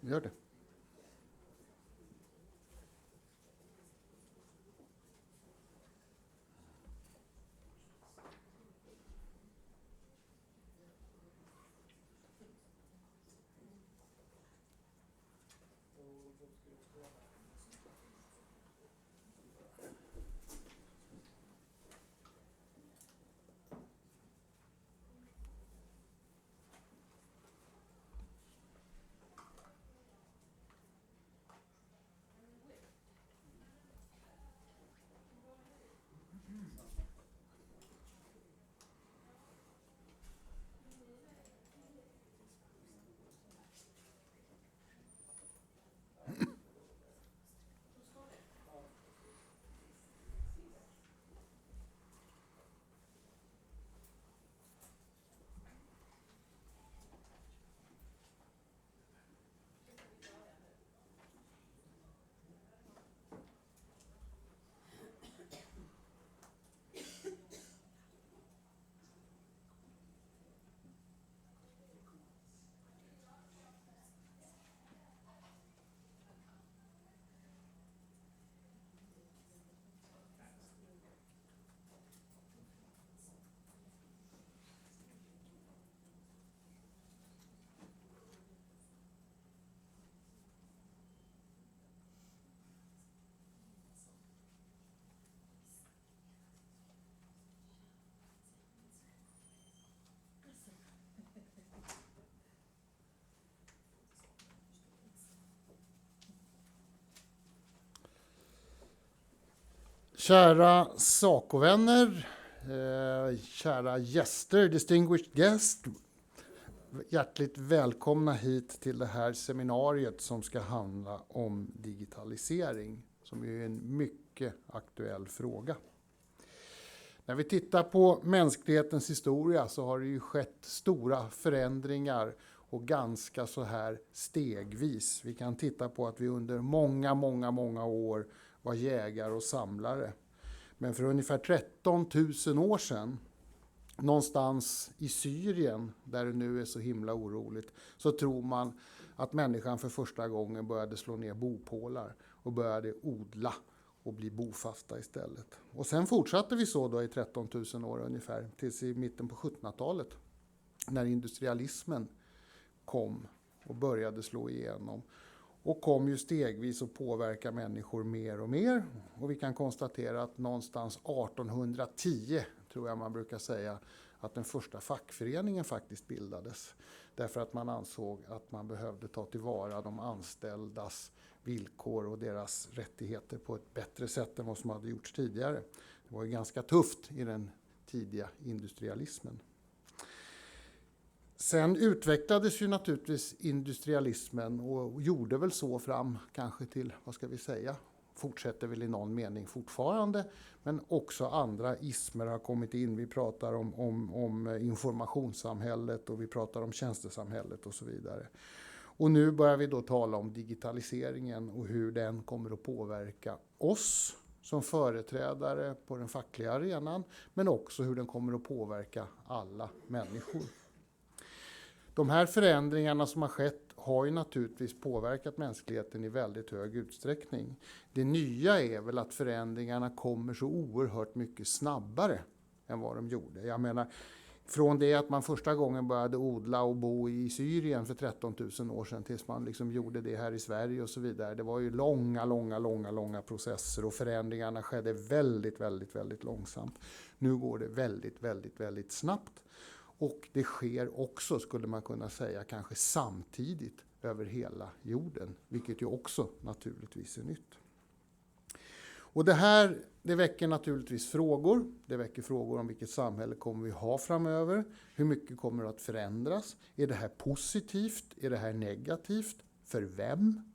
Gör det. Kära sakovänner, kära gäster, distinguished guest, hjärtligt välkomna hit till det här seminariet som ska handla om digitalisering, som är en mycket aktuell fråga. När vi tittar på mänsklighetens historia så har det ju skett stora förändringar och ganska så här stegvis. Vi kan titta på att vi under många år var jägare och samlare. Men för ungefär 13 000 år sedan, någonstans i Syrien, där det nu är så himla oroligt, så tror man att människan för första gången började slå ner bopålar och började odla och bli bofasta istället. Och sen fortsatte vi så då i 13 000 år ungefär, tills i mitten på 1700-talet, när industrialismen kom och började slå igenom. Och kom ju stegvis att påverka människor mer och mer. Och vi kan konstatera att någonstans 1810, tror jag man brukar säga, att den första fackföreningen faktiskt bildades. Därför att man ansåg att man behövde ta tillvara de anställdas villkor och deras rättigheter på ett bättre sätt än vad som hade gjorts tidigare. Det var ju ganska tufft i den tidiga industrialismen. Sen utvecklades ju naturligtvis industrialismen och gjorde väl så fram kanske till, vad ska vi säga, fortsätter väl i någon mening fortfarande, men också andra ismer har kommit in. Vi pratar om informationssamhället och vi pratar om tjänstesamhället och så vidare. Och nu börjar vi då tala om digitaliseringen och hur den kommer att påverka oss som företrädare på den fackliga arenan, men också hur den kommer att påverka alla människor. De här förändringarna som har skett har ju naturligtvis påverkat mänskligheten i väldigt hög utsträckning. Det nya är väl att förändringarna kommer så oerhört mycket snabbare än vad de gjorde. Jag menar, från det att man första gången började odla och bo i Syrien för 13 000 år sedan tills man liksom gjorde det här i Sverige och så vidare. Det var ju långa processer och förändringarna skedde väldigt långsamt. Nu går det väldigt snabbt. Och det sker också, skulle man kunna säga, kanske samtidigt över hela jorden. Vilket ju också naturligtvis är nytt. Och det väcker naturligtvis frågor. Det väcker frågor om vilket samhälle kommer vi ha framöver. Hur mycket kommer att förändras? Är det här positivt? Är det här negativt? För vem?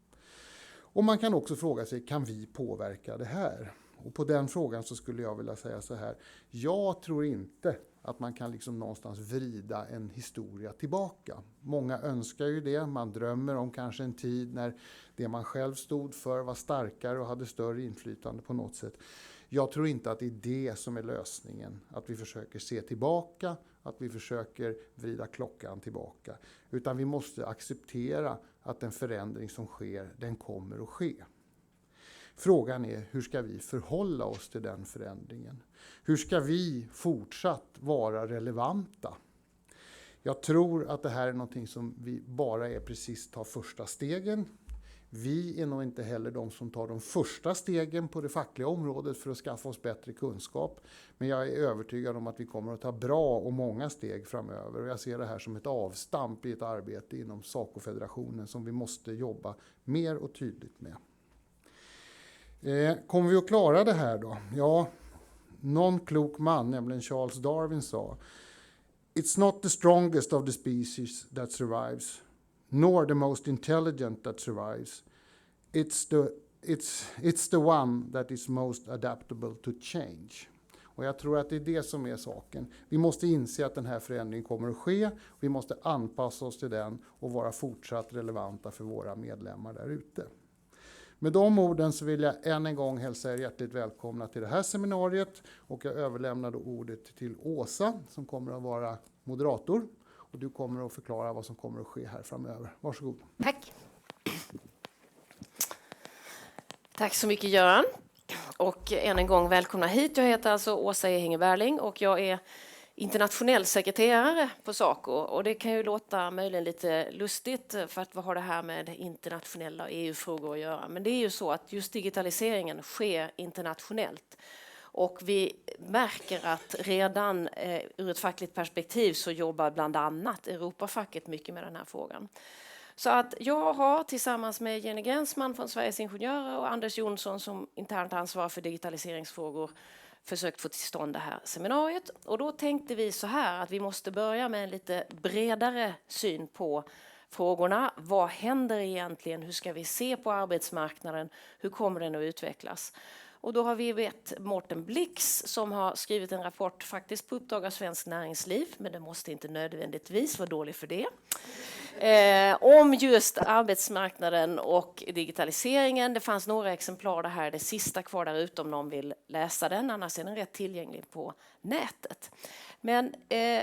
Och man kan också fråga sig, kan vi påverka det här? Och på den frågan så skulle jag vilja säga så här. Jag tror inte att man kan liksom någonstans vrida en historia tillbaka. Många önskar ju det. Man drömmer om kanske en tid när det man själv stod för var starkare och hade större inflytande på något sätt. Jag tror inte att det är det som är lösningen. Att vi försöker se tillbaka, att vi försöker vrida klockan tillbaka. Utan vi måste acceptera att en förändring som sker, den kommer att ske. Frågan är, hur ska vi förhålla oss till den förändringen? Hur ska vi fortsatt vara relevanta? Jag tror att det här är någonting som vi bara är precis tar första stegen. Vi är nog inte heller de som tar de första stegen på det fackliga området för att skaffa oss bättre kunskap. Men jag är övertygad om att vi kommer att ta bra och många steg framöver. Och jag ser det här som ett avstamp i ett arbete inom SACO-federationen som vi måste jobba mer och tydligt med. Kommer vi att klara det här då? Ja, någon klok man, nämligen Charles Darwin, sa: "It's not the strongest of the species that survives, nor the most intelligent that survives. It's the one that is most adaptable to change." Och jag tror att det är det som är saken. Vi måste inse att den här förändringen kommer att ske. Vi måste anpassa oss till den och vara fortsatt relevanta för våra medlemmar där ute. Med de orden så vill jag än en gång hälsa er hjärtligt välkomna till det här seminariet. Och jag överlämnar då ordet till Åsa som kommer att vara moderator. Och du kommer att förklara vad som kommer att ske här framöver. Varsågod. Tack. Tack så mycket Göran. Och än en gång välkomna hit. Jag heter alltså Åsa Ehinge-Berling och jag är internationell sekreterare på SACO. Och det kan ju låta möjligen lite lustigt för att vad har det här med internationella EU-frågor att göra. Men det är ju så att just digitaliseringen sker internationellt. Och vi märker att redan ur ett fackligt perspektiv så jobbar bland annat Europafacket mycket med den här frågan. Så att jag har tillsammans med Jenny Gränsman från Sveriges Ingenjörer och Anders Jonsson som internt ansvarar för digitaliseringsfrågor försökt få till stånd det här seminariet. Och då tänkte vi så här att vi måste börja med en lite bredare syn på frågorna. Vad händer egentligen? Hur ska vi se på arbetsmarknaden? Hur kommer den att utvecklas? Och då har vi bett Mårten Blix som har skrivit en rapport faktiskt på uppdrag av Svenskt Näringsliv, men det måste inte nödvändigtvis vara dåligt för det. Om just arbetsmarknaden och digitaliseringen. Det fanns några exemplar här, det sista kvar där ute om någon vill läsa den, annars är den rätt tillgänglig på nätet. Men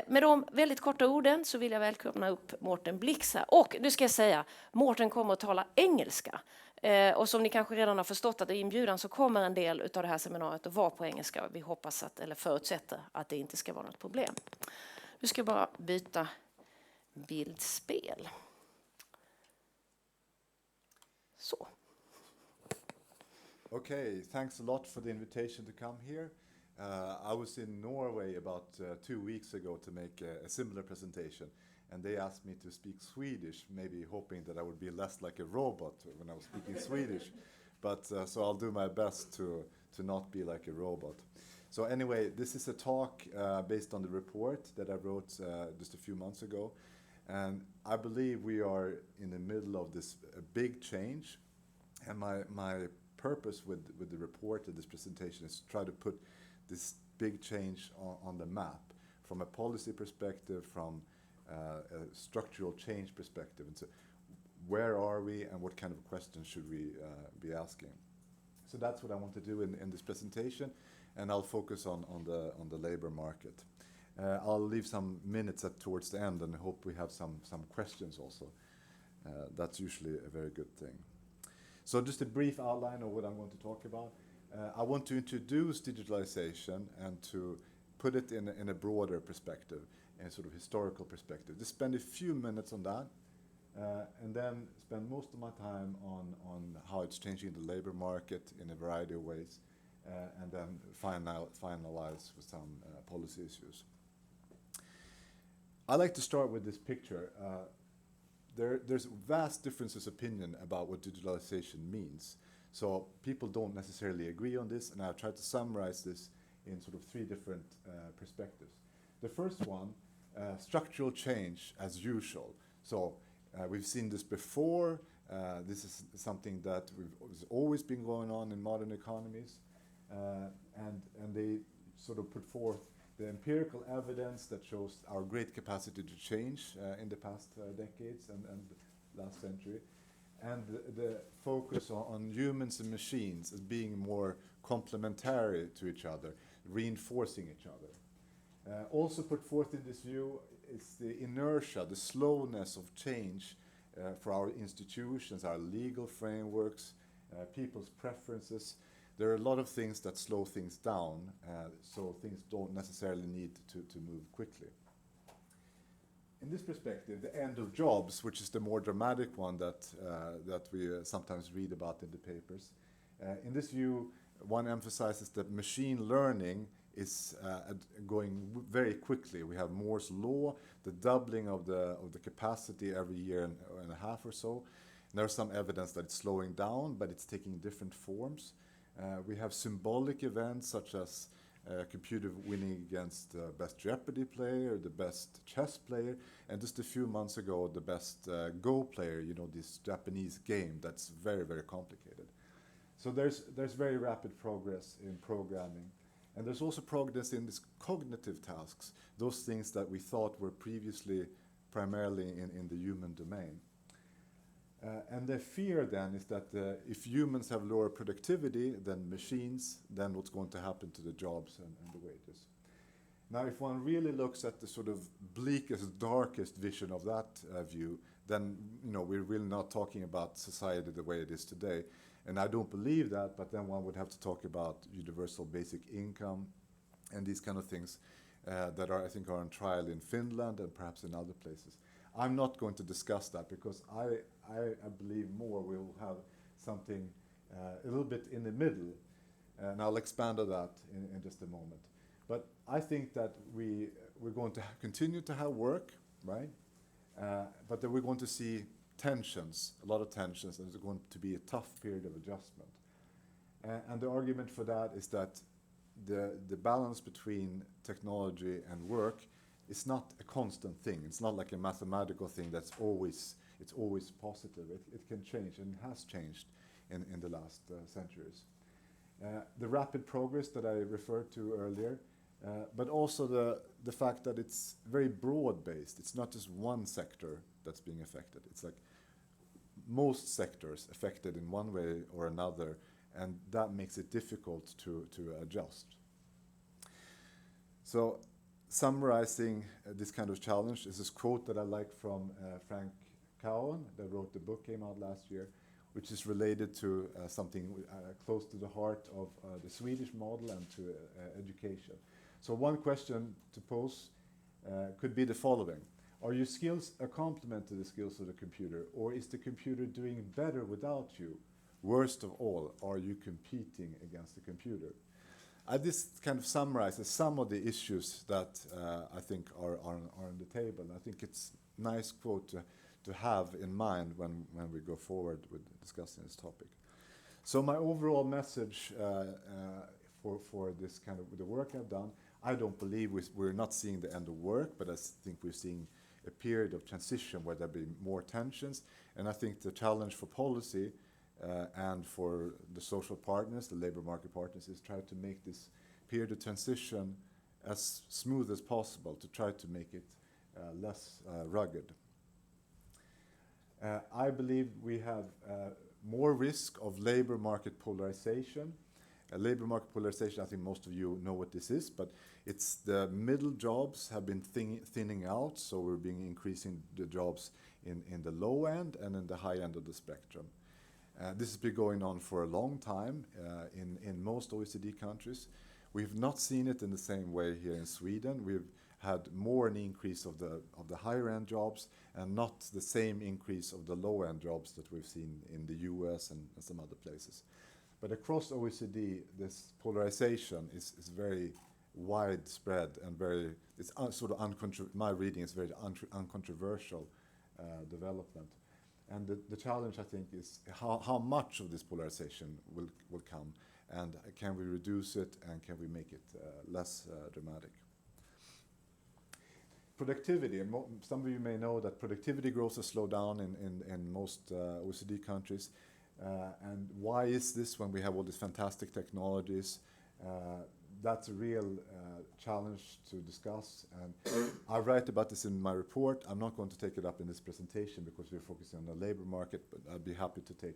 med de väldigt korta orden så vill jag välkomna upp Mårten Blix här. Och nu ska jag säga, Mårten kommer att tala engelska. Och som ni kanske redan har förstått att i inbjudan så kommer en del av det här seminariet att vara på engelska. Vi hoppas att, eller förutsätter att det inte ska vara något problem. Nu ska jag bara byta bildspel. Så. Okay, thanks a lot for the invitation to come here. I was in Norway about 2 weeks ago to make a similar presentation, and they asked me to speak Swedish, maybe hoping that I would be less like a robot when I was speaking Swedish. But so I'll do my best to not be like a robot. So anyway, this is a talk based on the report that I wrote just a few months ago. And I believe we are in the middle of this big change. And my purpose with the report and this presentation is to try to put this big change on the map from a policy perspective, from a structural change perspective. And so where are we and what kind of questions should we be asking? So that's what I want to do in this presentation. And I'll focus on the labor market. I'll leave some minutes towards the end and hope we have some questions also. That's usually a very good thing. So just a brief outline of what I'm going to talk about. I want to introduce digitalization and to put it in a broader perspective, in a sort of historical perspective. Just spend a few minutes on that, and then spend most of my time on how it's changing the labor market in a variety of ways, and then finalize with some policy issues. I like to start with this picture. There's vast differences of opinion about what digitalization means. So people don't necessarily agree on this, and I've tried to summarize this in sort of 3 different perspectives. The first one, structural change as usual. So we've seen this before. This is something that has always been going on in modern economies, and they sort of put forth the empirical evidence that shows our great capacity to change in the past decades and last century, and the focus on humans and machines as being more complementary to each other, reinforcing each other. Also put forth in this view is the inertia, the slowness of change for our institutions, our legal frameworks, people's preferences. There are a lot of things that slow things down, so things don't necessarily need to move quickly. In this perspective, the end of jobs, which is the more dramatic one that we sometimes read about in the papers, in this view, one emphasizes that machine learning is going very quickly. We have Moore's law, the doubling of the capacity every year and a half or so. And there's some evidence that it's slowing down, but it's taking different forms. We have symbolic events such as a computer winning against the best Jeopardy player, the best chess player, and just a few months ago, the best Go player, you know, this Japanese game that's very, very complicated. So there's very rapid progress in programming. And there's also progress in these cognitive tasks, those things that we thought were previously primarily in the human domain. And the fear then is that if humans have lower productivity than machines, then what's going to happen to the jobs and the wages? Now, if one really looks at the sort of bleakest, darkest vision of that view, then we're really not talking about society the way it is today. And I don't believe that, but then one would have to talk about universal basic income and these kind of things that I think are on trial in Finland and perhaps in other places. I'm not going to discuss that because I believe more we'll have something a little bit in the middle, and I'll expand on that in just a moment. But I think that we're going to continue to have work, right? But that we're going to see tensions, a lot of tensions, and it's going to be a tough period of adjustment. And the argument for that is that the balance between technology and work is not a constant thing. It's not like a mathematical thing that's always positive. It can change, and has changed in the last centuries. The rapid progress that I referred to earlier, but also the fact that it's very broad-based. It's not just one sector that's being affected. It's like most sectors affected in one way or another, and that makes it difficult to adjust. So summarizing this kind of challenge is this quote that I like from Frank Cowan, that wrote the book, came out last year, which is related to something close to the heart of the Swedish model and to education. So one question to pose could be the following. Are your skills a complement to the skills of the computer, or is the computer doing better without you? Worst of all, are you competing against the computer? This kind of summarizes some of the issues that I think are on the table. And I think it's a nice quote to have in mind when we go forward with discussing this topic. So my overall message for this kind of the work I've done, I don't believe we're not seeing the end of work, but I think we're seeing a period of transition where there'll be more tensions. And I think the challenge for policy and for the social partners, the labor market partners, is try to make this period of transition as smooth as possible, to try to make it less rugged. I believe we have more risk of labor market polarization. Labor market polarization, I think most of you know what this is, but it's the middle jobs have been thinning out, so we're increasing the jobs in the low end and in the high end of the spectrum. This has been going on for a long time in most OECD countries. We've not seen it in the same way here in Sweden. We've had more an increase of the higher end jobs and not the same increase of the low end jobs that we've seen in the US and some other places. But across OECD, this polarization is very widespread and it's sort of my reading is very uncontroversial development. And the challenge, I think, is how much of this polarization will come, and can we reduce it, and can we make it less dramatic? Productivity, and some of you may know that productivity growth has slowed down in most OECD countries. And why is this when we have all these fantastic technologies? That's a real challenge to discuss, and I write about this in my report. I'm not going to take it up in this presentation because we're focusing on the labor market, but I'd be happy to take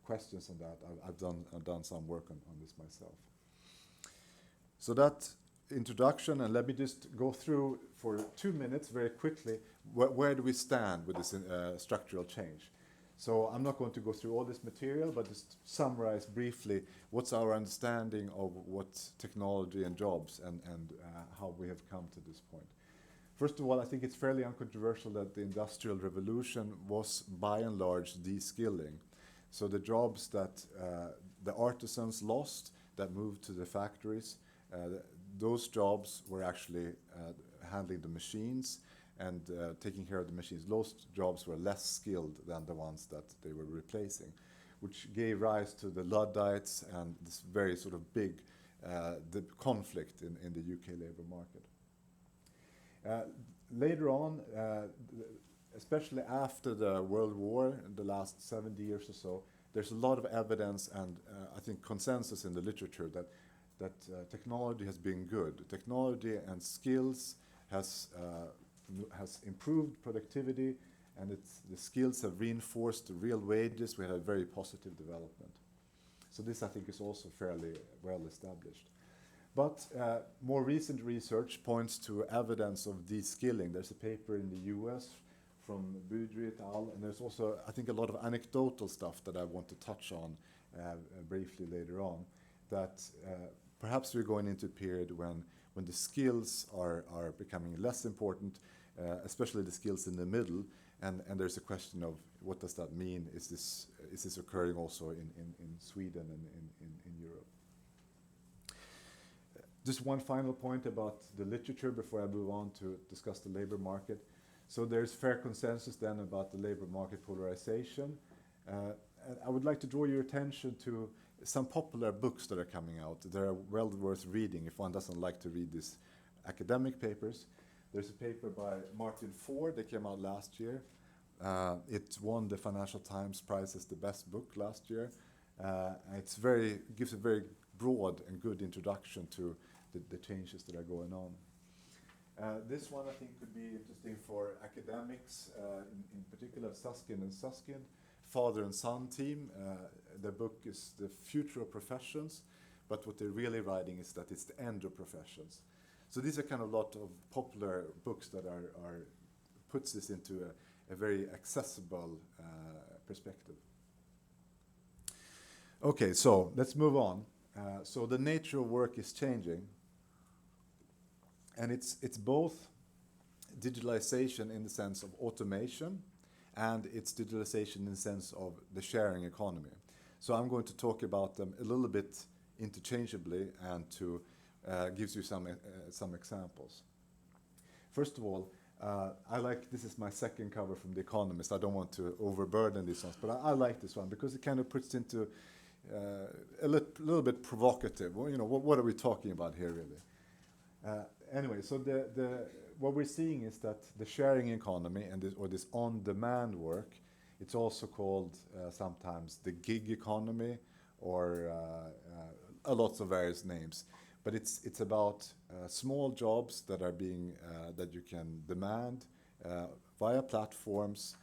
questions on that. I've done some work on this myself. So that introduction, and let me just go through for 2 minutes very quickly where do we stand with this structural change. So I'm not going to go through all this material, but just summarize briefly what's our understanding of what technology and jobs and how we have come to this point. First of all, I think it's fairly uncontroversial that the Industrial Revolution was by and large de-skilling. So the jobs that the artisans lost that moved to the factories, those jobs were actually handling the machines and taking care of the machines. Those jobs were less skilled than the ones that they were replacing, which gave rise to the Luddites and this very sort of big the conflict in the UK labour market. Later on, especially after the World War, in the last 70 years or so, there's a lot of evidence and I think consensus in the literature that technology has been good. Technology and skills has improved productivity, and the skills have reinforced the real wages. We had a very positive development. So this, I think, is also fairly well established. But more recent research points to evidence of de-skilling. There's a paper in the US from Budry et al. And there's also, I think, a lot of anecdotal stuff that I want to touch on briefly later on, that perhaps we're going into a period when the skills are becoming less important, especially the skills in the middle, and there's a question of what does that mean? Is this occurring also in Sweden and in Europe? Just one final point about the literature before I move on to discuss the labor market. So there's fair consensus then about the labor market polarization. And I would like to draw your attention to some popular books that are coming out. They're well worth reading if one doesn't like to read these academic papers. There's a paper by Martin Ford that came out last year. It won the Financial Times Prize as the best book last year. Gives a very broad and good introduction to the changes that are going on. This one I think could be interesting for academics, in particular Susskind and Susskind, father and son team. The book is The Future of Professions, but what they're really writing is that it's the end of professions. So these are kind of a lot of popular books that puts this into a very accessible perspective. Okay, so let's move on. So the nature of work is changing, and it's both digitalization in the sense of automation, and it's digitalization in the sense of the sharing economy. So I'm going to talk about them a little bit interchangeably and to gives you some examples. First of all, this is my second cover from The Economist. I don't want to overburden these ones, but I like this one because it kind of puts into a little bit provocative. Well, what are we talking about here, really? Anyway, so what we're seeing is that the sharing economy and this on-demand work, it's also called sometimes the gig economy or lots of various names. But it's about small jobs that are that you can demand via platforms,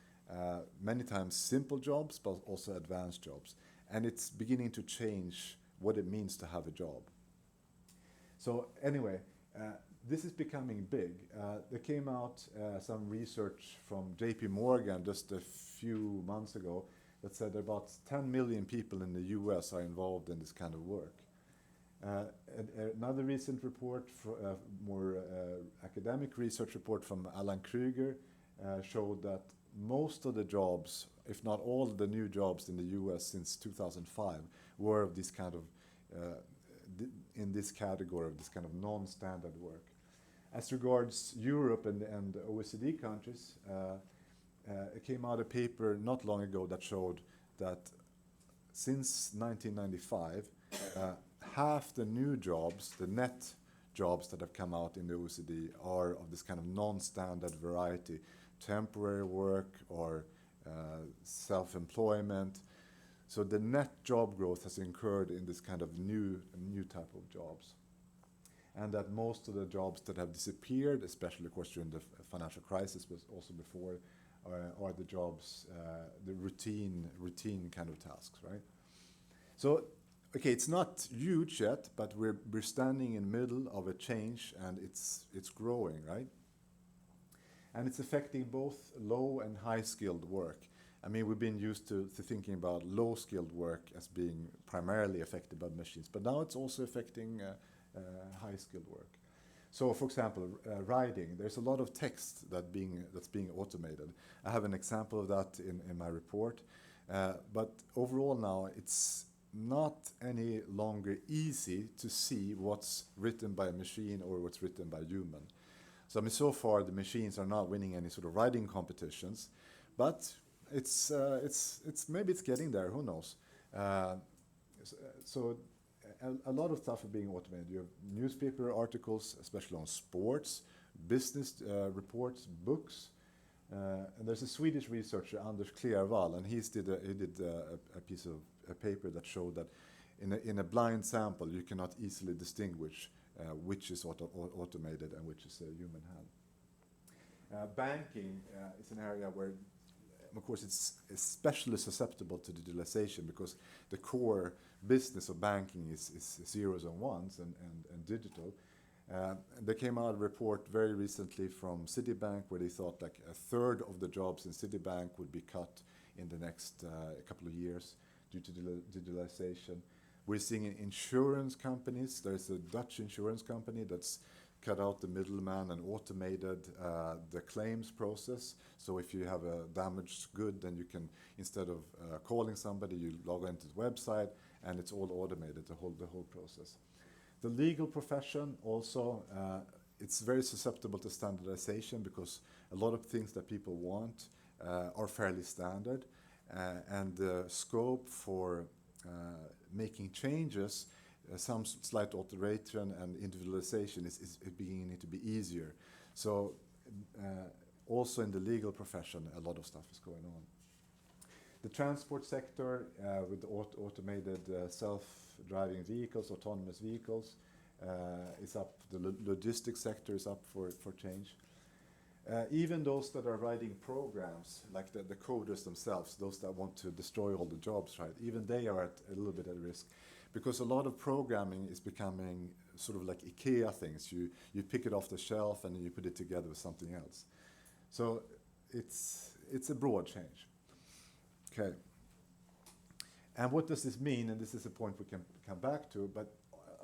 many times simple jobs, but also advanced jobs. And it's beginning to change what it means to have a job. So anyway, this is becoming big. There came out some research from JP Morgan just a few months ago that said about 10 million people in the US are involved in this kind of work. Another recent report, more academic research report from Alan Kruger, showed that most of the jobs, if not all of the new jobs in the US since 2005, were of this kind of, in this category of this kind of non-standard work. As regards Europe and the OECD countries, it came out a paper not long ago that showed that since 1995, half the new jobs, the net jobs that have come out in the OECD are of this kind of non-standard variety, temporary work or self-employment. So the net job growth has occurred in this kind of new type of jobs. And that most of the jobs that have disappeared, especially of course during the financial crisis, but also before, are the jobs, the routine kind of tasks, right? So okay, it's not huge yet, but we're standing in the middle of a change, and it's growing, right? And it's affecting both low and high skilled work. I mean, we've been used to thinking about low skilled work as being primarily affected by machines, but now it's also affecting high skilled work. So, for example, writing, there's a lot of text that's being automated. I have an example of that in my report. But overall now, it's not any longer easy to see what's written by a machine or what's written by a human. So, I mean, so far the machines are not winning any sort of writing competitions, but it's maybe it's getting there. Who knows? So a lot of stuff is being automated. You have newspaper articles, especially on sports, business reports, books. And there's a Swedish researcher, Anders Klervall, and he did a piece of a paper that showed that in a blind sample you cannot easily distinguish which is automated and which is a human hand. Banking is an area where, of course, it's especially susceptible to digitalization because the core business of banking is zeros and ones and digital. There came out a report very recently from Citibank where they thought like a third of the jobs in Citibank would be cut in the next couple of years due to digitalization. We're seeing in insurance companies, there's a Dutch insurance company that's cut out the middleman and automated the claims process. So if you have a damaged good, then you can, instead of calling somebody, you log into the website and it's all automated, the whole process. The legal profession also, it's very susceptible to standardization because a lot of things that people want are fairly standard, and the scope for making changes, some slight alteration and individualization is beginning to be easier. So also in the legal profession, a lot of stuff is going on. The transport sector with automated self-driving vehicles, autonomous vehicles, is up. The logistics sector is up for change. Even those that are writing programs, like the coders themselves, those that want to destroy all the jobs, right? Even they are a little bit at risk, because a lot of programming is becoming sort of like IKEA things. You pick it off the shelf and then you put it together with something else. So it's a broad change. Okay. And what does this mean? And this is a point we can come back to, but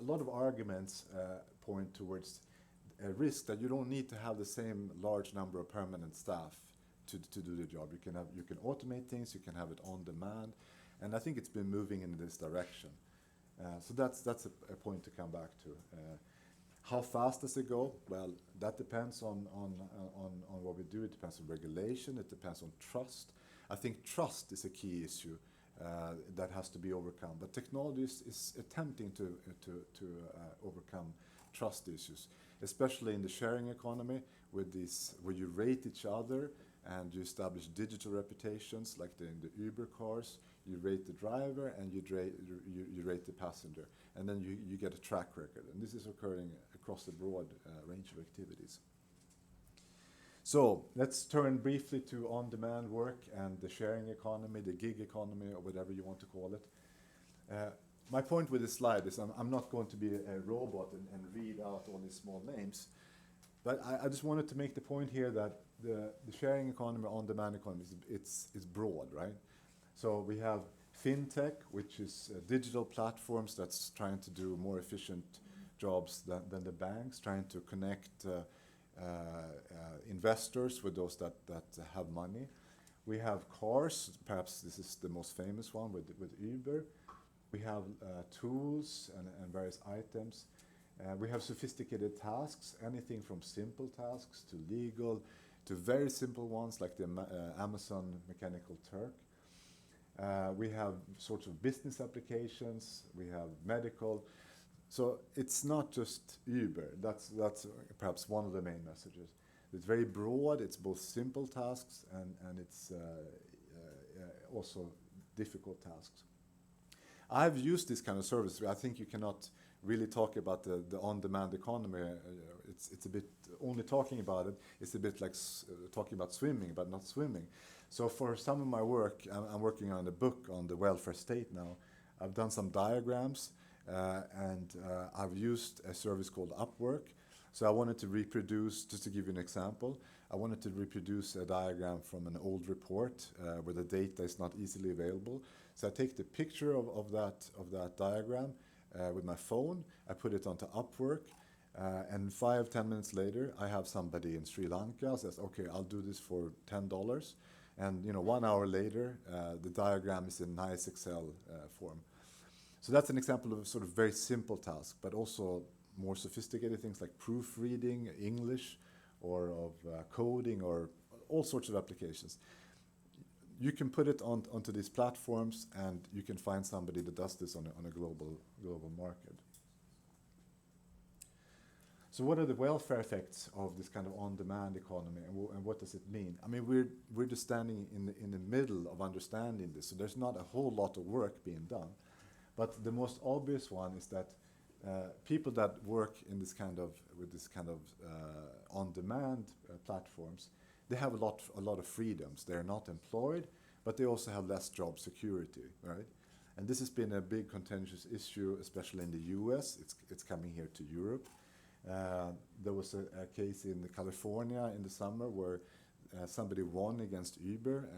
a lot of arguments point towards a risk that you don't need to have the same large number of permanent staff to do the job. You can automate things, you can have it on demand, and I think it's been moving in this direction. So that's a point to come back to. How fast does it go? Well, that depends on what we do. It depends on regulation. It depends on trust. I think trust is a key issue that has to be overcome. But technology is attempting to overcome trust issues, especially in the sharing economy, with these where you rate each other and you establish digital reputations, like in the Uber cars. You rate the driver and you rate the passenger, and then you get a track record. And this is occurring across a broad range of activities. So let's turn briefly to on-demand work and the sharing economy, the gig economy, or whatever you want to call it. My point with this slide is I'm not going to be a robot and read out all these small names, but I just wanted to make the point here that the sharing economy, on-demand economy, it's broad, right? So we have fintech, which is digital platforms that's trying to do more efficient jobs than the banks, trying to connect investors with those that have money. We have cars, perhaps this is the most famous one with Uber. We have tools and various items. We have sophisticated tasks, anything from simple tasks to legal to very simple ones like the Amazon Mechanical Turk. We have sorts of business applications, we have medical. So it's not just Uber, that's perhaps one of the main messages. It's very broad, it's both simple tasks and it's also difficult tasks. I've used this kind of service. I think you cannot really talk about the on-demand economy. It's a bit, only talking about it, it's a bit like talking about swimming, but not swimming. So for some of my work, I'm working on a book on the welfare state now. I've done some diagrams, and I've used a service called Upwork. So I wanted to reproduce, just to give you an example, I wanted to reproduce a diagram from an old report where the data is not easily available. So I take the picture of that diagram with my phone, I put it onto Upwork, and 5-10 minutes later, I have somebody in Sri Lanka says, okay, I'll do this for $10. And 1 hour later, the diagram is in nice Excel form. So that's an example of a sort of very simple task, but also more sophisticated things like proofreading, English, or of coding, or all sorts of applications. You can put it onto these platforms, and you can find somebody that does this on a global market. So what are the welfare effects of this kind of on-demand economy, and what does it mean? I mean, we're just standing in the middle of understanding this, so there's not a whole lot of work being done. But the most obvious one is that people that work in this kind of on-demand platforms, they have a lot of freedoms. They're not employed, but they also have less job security, right? And this has been a big contentious issue, especially in the US. It's coming here to Europe. There was a case in California in the summer where somebody won against Uber,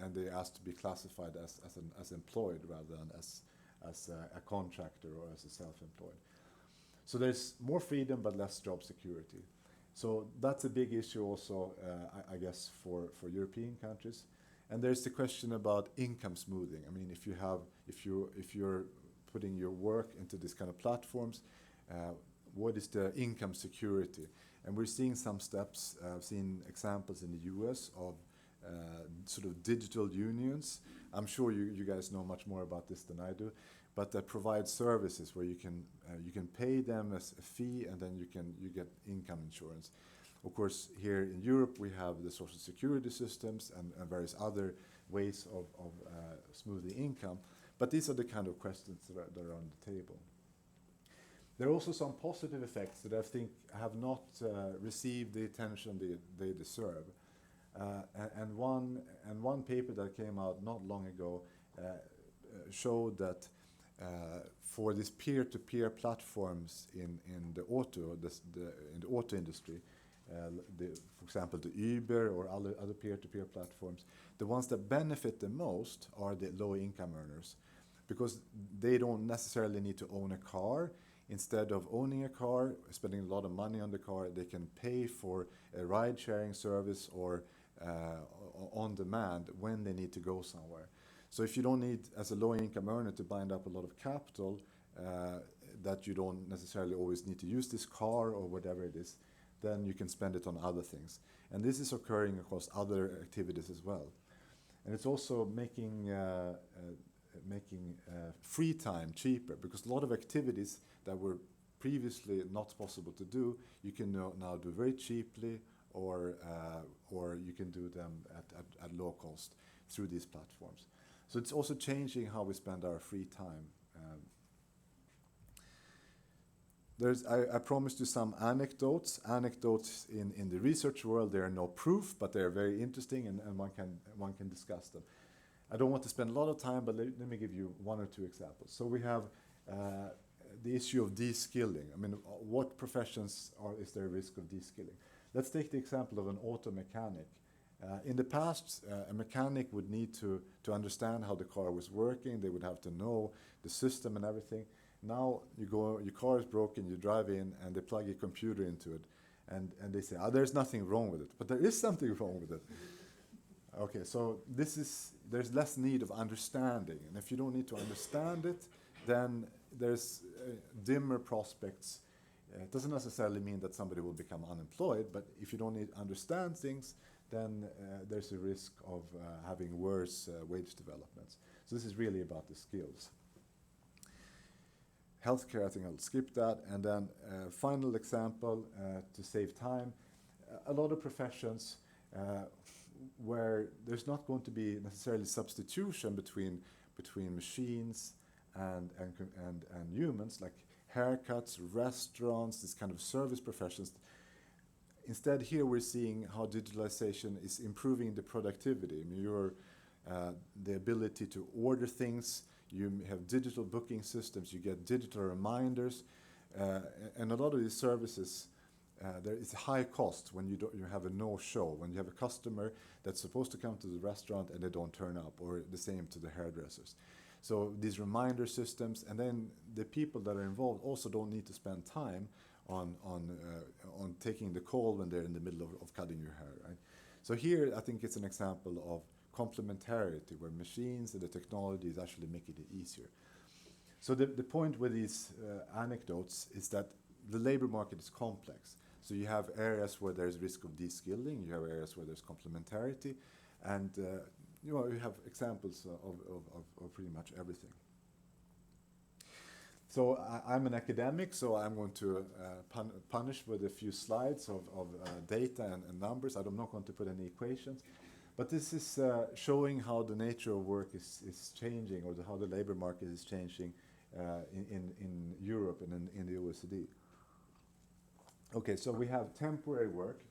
and they asked to be classified as employed rather than as a contractor or as a self-employed. So there's more freedom but less job security. So that's a big issue also, I guess, for European countries. And there's the question about income smoothing. I mean, if you're putting your work into these kind of platforms, what is the income security? And we're seeing some steps. I've seen examples in the US of sort of digital unions. I'm sure you guys know much more about this than I do, but that provide services where you can pay them as a fee, and then you get income insurance. Of course, here in Europe we have the social security systems and various other ways of smoothing income. But these are the kind of questions that are on the table. There are also some positive effects that I think have not received the attention they deserve. And one paper that came out not long ago showed that for these peer-to-peer platforms in the auto industry, for example, the Uber or other peer-to-peer platforms, the ones that benefit the most are the low-income earners, because they don't necessarily need to own a car. Instead of owning a car, spending a lot of money on the car, they can pay for a ride-sharing service or on demand when they need to go somewhere. So if you don't need, as a low-income earner, to bind up a lot of capital, that you don't necessarily always need to use this car or whatever it is, then you can spend it on other things. And this is occurring across other activities as well. And it's also making free time cheaper, because a lot of activities that were previously not possible to do, you can now do very cheaply, or you can do them at low cost through these platforms. So it's also changing how we spend our free time. I promised you some anecdotes. Anecdotes in the research world, they are no proof, but they are very interesting, and one can discuss them. I don't want to spend a lot of time, but let me give you one or two examples. So we have the issue of de-skilling. I mean, what professions is there a risk of de-skilling? Let's take the example of an auto mechanic. In the past, a mechanic would need to understand how the car was working. They would have to know the system and everything. Now your car is broken, you drive in, and they plug a computer into it, and they say, there's nothing wrong with it. But there is something wrong with it. Okay, so there's less need of understanding. And if you don't need to understand it, then there's dimmer prospects. It doesn't necessarily mean that somebody will become unemployed, but if you don't understand things, then there's a risk of having worse wage developments. So this is really about the skills. Healthcare, I think I'll skip that. And then final example, to save time, a lot of professions where there's not going to be necessarily substitution between machines and humans, like haircuts, restaurants, this kind of service professions. Instead, here we're seeing how digitalization is improving the productivity. I mean, the ability to order things you have digital booking systems, you get digital reminders, and a lot of these services, there is a high cost when you have a no-show, when you have a customer that's supposed to come to the restaurant and they don't turn up, or the same to the hairdressers. So these reminder systems, and then the people that are involved also don't need to spend time on taking the call when they're in the middle of cutting your hair, right? So here I think it's an example of complementarity, where machines and the technology is actually making it easier. So the point with these anecdotes is that the labor market is complex. So you have areas where there's risk of de-skilling, you have areas where there's complementarity, and you have examples of pretty much everything. So I'm an academic, so I'm going to punish with a few slides of data and numbers. I'm not going to put any equations, but this is showing how the nature of work is changing, or how the labor market is changing in Europe and in the OECD. Okay, so we have temporary work,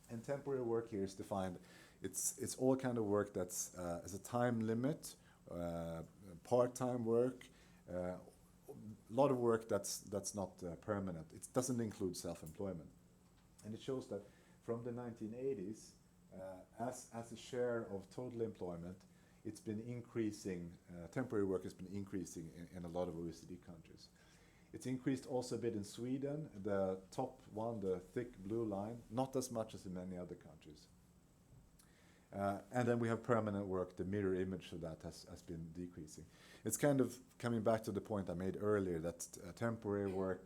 and temporary work here is defined. It's all kind of work that's as a time limit, part-time work, a lot of work that's not permanent. It doesn't include self-employment, and it shows that from the 1980s, as a share of total employment, it's been increasing. Temporary work has been increasing in a lot of OECD countries. It's increased also a bit in Sweden. The top one, the thick blue line, not as much as in many other countries. And then we have permanent work. The mirror image of that has been decreasing. It's kind of coming back to the point I made earlier, that temporary work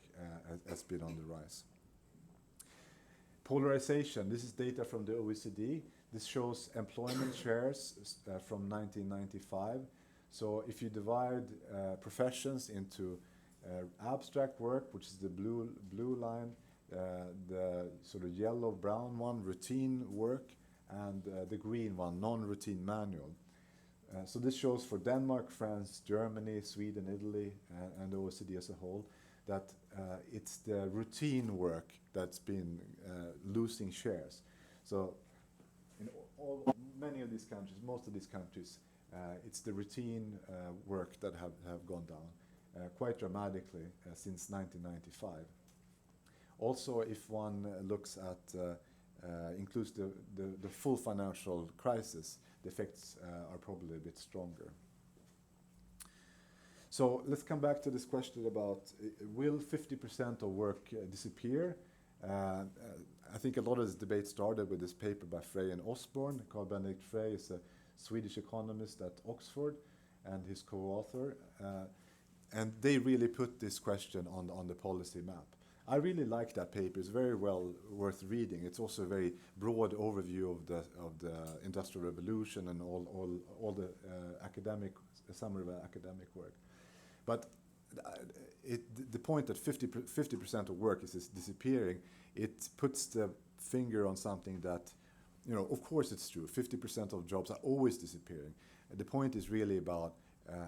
has been on the rise. Polarization. This is data from the OECD. This shows employment shares from 1995. So if you divide professions into abstract work, which is the blue line, the sort of yellow-brown one, routine work, and the green one, non-routine manual. So this shows for Denmark, France, Germany, Sweden, Italy, and the OECD as a whole, that it's the routine work that's been losing shares. So in many of these countries, most of these countries, it's the routine work that have gone down quite dramatically since 1995. Also, if one looks at includes the full financial crisis, the effects are probably a bit stronger. So let's come back to this question about will 50% of work disappear? I think a lot of this debate started with this paper by Frey and Osborne. Carl Benedict Frey is a Swedish economist at Oxford and his co-author. And they really put this question on the policy map. I really like that paper. It's very well worth reading. It's also a very broad overview of the Industrial Revolution and all the academic summary of academic work. But the point that 50% of work is disappearing, it puts the finger on something that, of course it's true. 50% of jobs are always disappearing. The point is really about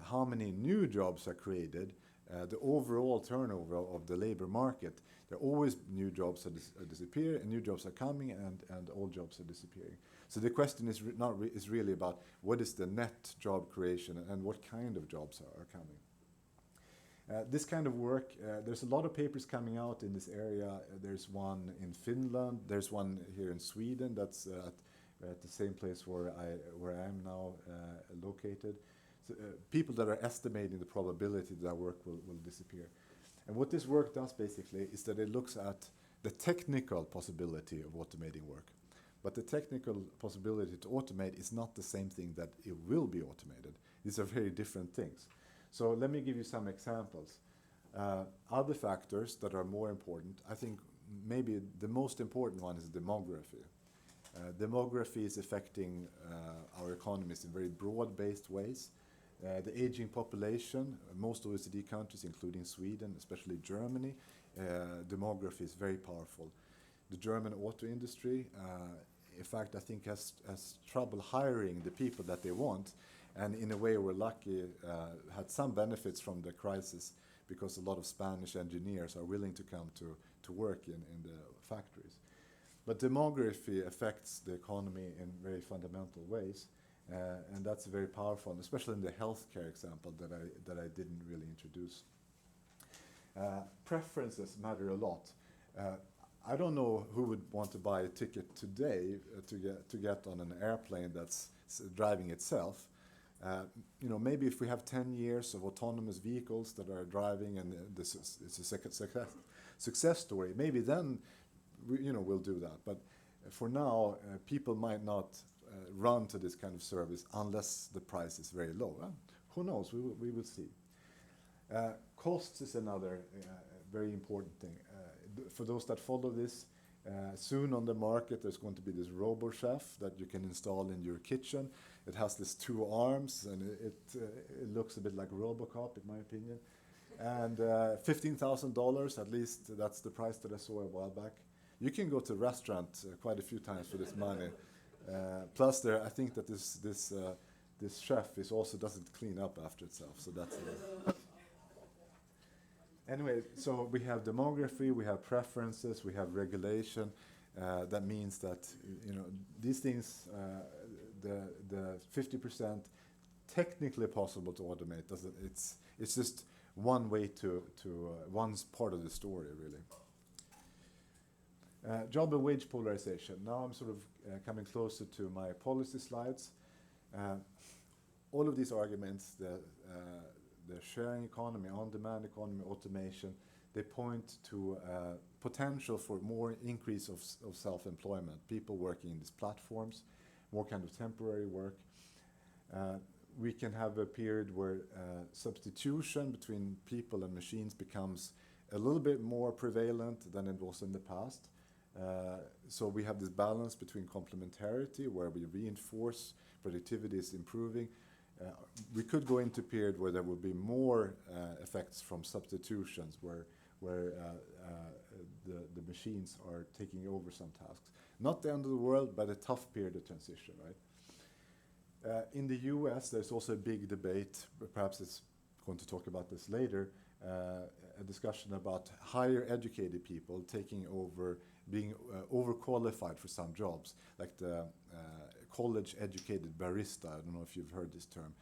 how many new jobs are created. The overall turnover of the labor market, there are always new jobs are disappearing, and new jobs are coming, and old jobs are disappearing. So the question is really about what is the net job creation and what kind of jobs are coming. This kind of work, there's a lot of papers coming out in this area. There's one in Finland. There's one here in Sweden that's at the same place where I am now located. So, people that are estimating the probability that work will disappear. And what this work does basically is that it looks at the technical possibility of automating work. But the technical possibility to automate is not the same thing that it will be automated. These are very different things. So let me give you some examples. Other factors that are more important, I think maybe the most important one is demography. Demography is affecting our economies in very broad-based ways. The aging population, most OECD countries, including Sweden, especially Germany, demography is very powerful. The German auto industry, in fact, I think has trouble hiring the people that they want. And in a way, we're lucky, had some benefits from the crisis because a lot of Spanish engineers are willing to come to work in the factories. But demography affects the economy in very fundamental ways. And that's very powerful, especially in the healthcare example that I didn't really introduce. Preferences matter a lot. I don't know who would want to buy a ticket today to get on an airplane that's driving itself. Maybe if we have 10 years of autonomous vehicles that are driving and it's a success story, maybe then we'll do that. But for now, people might not run to this kind of service unless the price is very low. Who knows? We will see. Costs is another very important thing. For those that follow this, soon on the market there's going to be this RoboChef that you can install in your kitchen. It has these 2 arms and it looks a bit like RoboCop in my opinion. And $15,000, at least that's the price that I saw a while back. You can go to a restaurant quite a few times for this money. Plus I think that this chef also doesn't clean up after itself, so that's Anyway, so we have demography, we have preferences, we have regulation. That means that these things, the 50% technically possible to automate. It's just one way to one part of the story, really. Job and wage polarization. Now I'm sort of coming closer to my policy slides. All of these arguments, the sharing economy, on-demand economy, automation, they point to potential for more increase of self-employment, people working in these platforms, more kind of temporary work. We can have a period where substitution between people and machines becomes a little bit more prevalent than it was in the past. So we have this balance between complementarity, where we reinforce productivity is improving. We could go into a period where there will be more effects from substitutions, where the machines are taking over some tasks. Not the end of the world, but a tough period of transition, right? In the US, there's also a big debate, perhaps it's going to talk about this later, a discussion about higher educated people taking over, being overqualified for some jobs, like the college educated barista. I don't know if you've heard this term.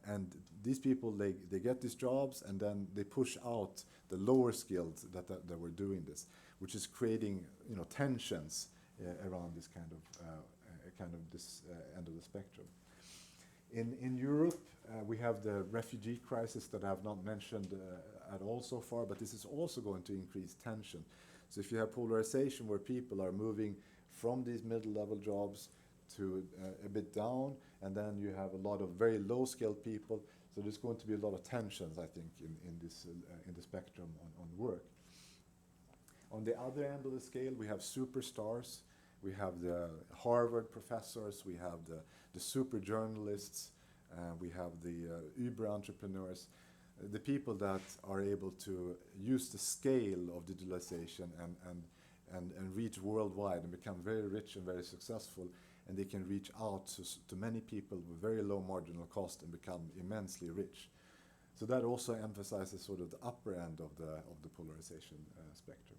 And these people, they get these jobs and then they push out the lower skilled that were doing this, which is creating tensions around this kind of this end of the spectrum. In Europe, we have the refugee crisis that I have not mentioned at all so far, but this is also going to increase tension. So if you have polarization where people are moving from these middle-level jobs to a bit down, and then you have a lot of very low-skilled people, so there's going to be a lot of tensions, I think, in the spectrum on work. On the other end of the scale, we have superstars. We have the Harvard professors, we have the super journalists, we have the Uber entrepreneurs, the people that are able to use the scale of digitalization and reach worldwide and become very rich and very successful, and they can reach out to many people with very low marginal cost and become immensely rich. So that also emphasizes sort of the upper end of the polarization spectrum.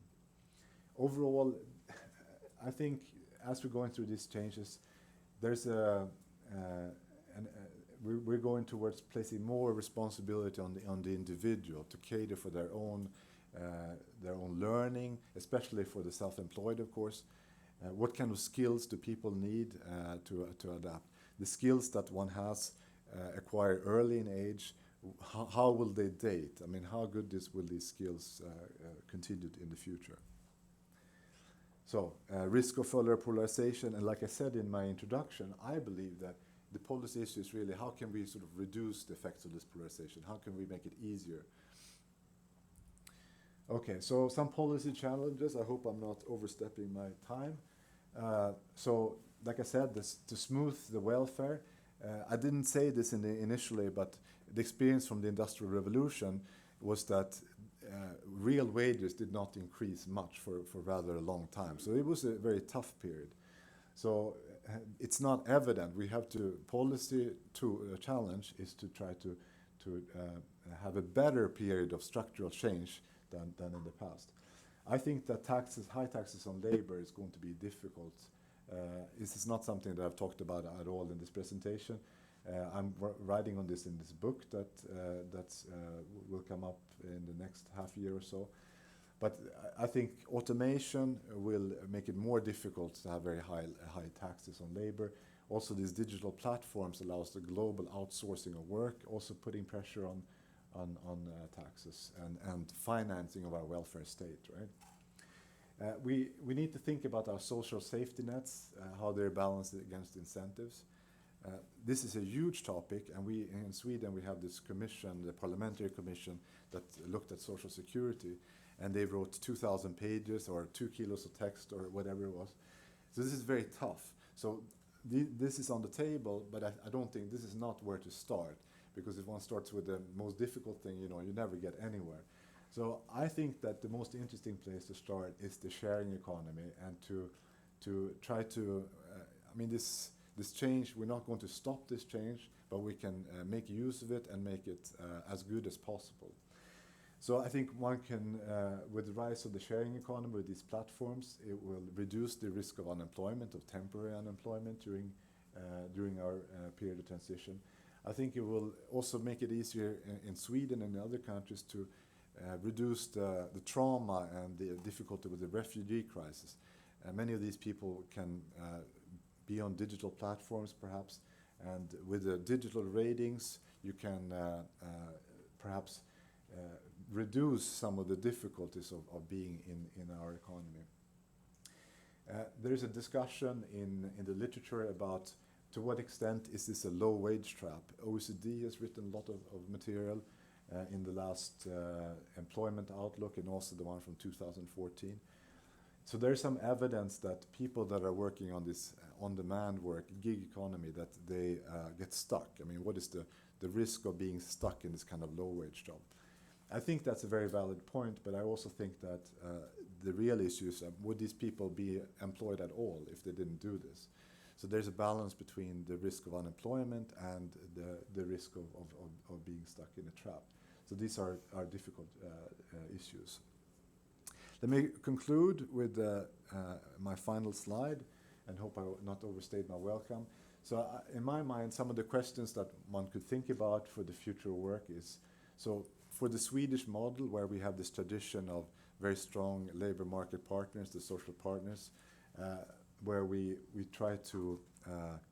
Overall, I think as we're going through these changes, there's we're going towards placing more responsibility on the individual to cater for their own learning, especially for the self-employed, of course. What kind of skills do people need to adapt? The skills that one has acquired early in age, how will they date? I mean, how good will these skills continue in the future? So, risk of further polarization, and like I said in my introduction, I believe that the policy issue is really how can we sort of reduce the effects of this polarization? How can we make it easier? Okay, so some policy challenges. I hope I'm not overstepping my time. So, like I said, to smooth the welfare, I didn't say this initially, but the experience from the Industrial Revolution was that real wages did not increase much for rather a long time. So it was a very tough period. So it's not evident. We have to, policy challenge is to try to have a better period of structural change than in the past. I think that high taxes on labor is going to be difficult This is not something that I've talked about at all in this presentation. I'm writing on this in this book that will come up in the next half year or so. But I think automation will make it more difficult to have very high taxes on labor. Also, these digital platforms allows the global outsourcing of work, also putting pressure on taxes and financing of our welfare state, right? We need to think about our social safety nets, how they're balanced against incentives. This is a huge topic, and in Sweden we have this commission, the parliamentary commission, that looked at social security, and they wrote 2,000 pages or 2 kilos of text or whatever it was. So this is very tough. So this is on the table, but I don't think this is not where to start, because if one starts with the most difficult thing, you never get anywhere. So I think that the most interesting place to start is the sharing economy, and to try to, this change, we're not going to stop this change, but we can make use of it and make it as good as possible. So I think one can, with the rise of the sharing economy, with these platforms, it will reduce the risk of unemployment, of temporary unemployment during our period of transition. I think it will also make it easier in Sweden and in other countries to reduce the trauma and the difficulty with the refugee crisis. Many of these people can be on digital platforms perhaps, and with the digital ratings you can perhaps reduce some of the difficulties of being in our economy. There is a discussion in the literature about to what extent is this a low wage trap. OECD has written a lot of material in the last employment outlook, and also the one from 2014. So there's some evidence that people that are working on this on-demand work, gig economy, that they get stuck. What is the risk of being stuck in this kind of low-wage job? I think that's a very valid point, but I also think that the real issue is would these people be employed at all if they didn't do this? So there's a balance between the risk of unemployment and the risk of being stuck in a trap. So these are difficult issues. Let me conclude with my final slide, and hope I will not overstayed my welcome. So in my mind, some of the questions that one could think about for the future work is, so for the Swedish model, where we have this tradition of very strong labor market partners, the social partners, where we try to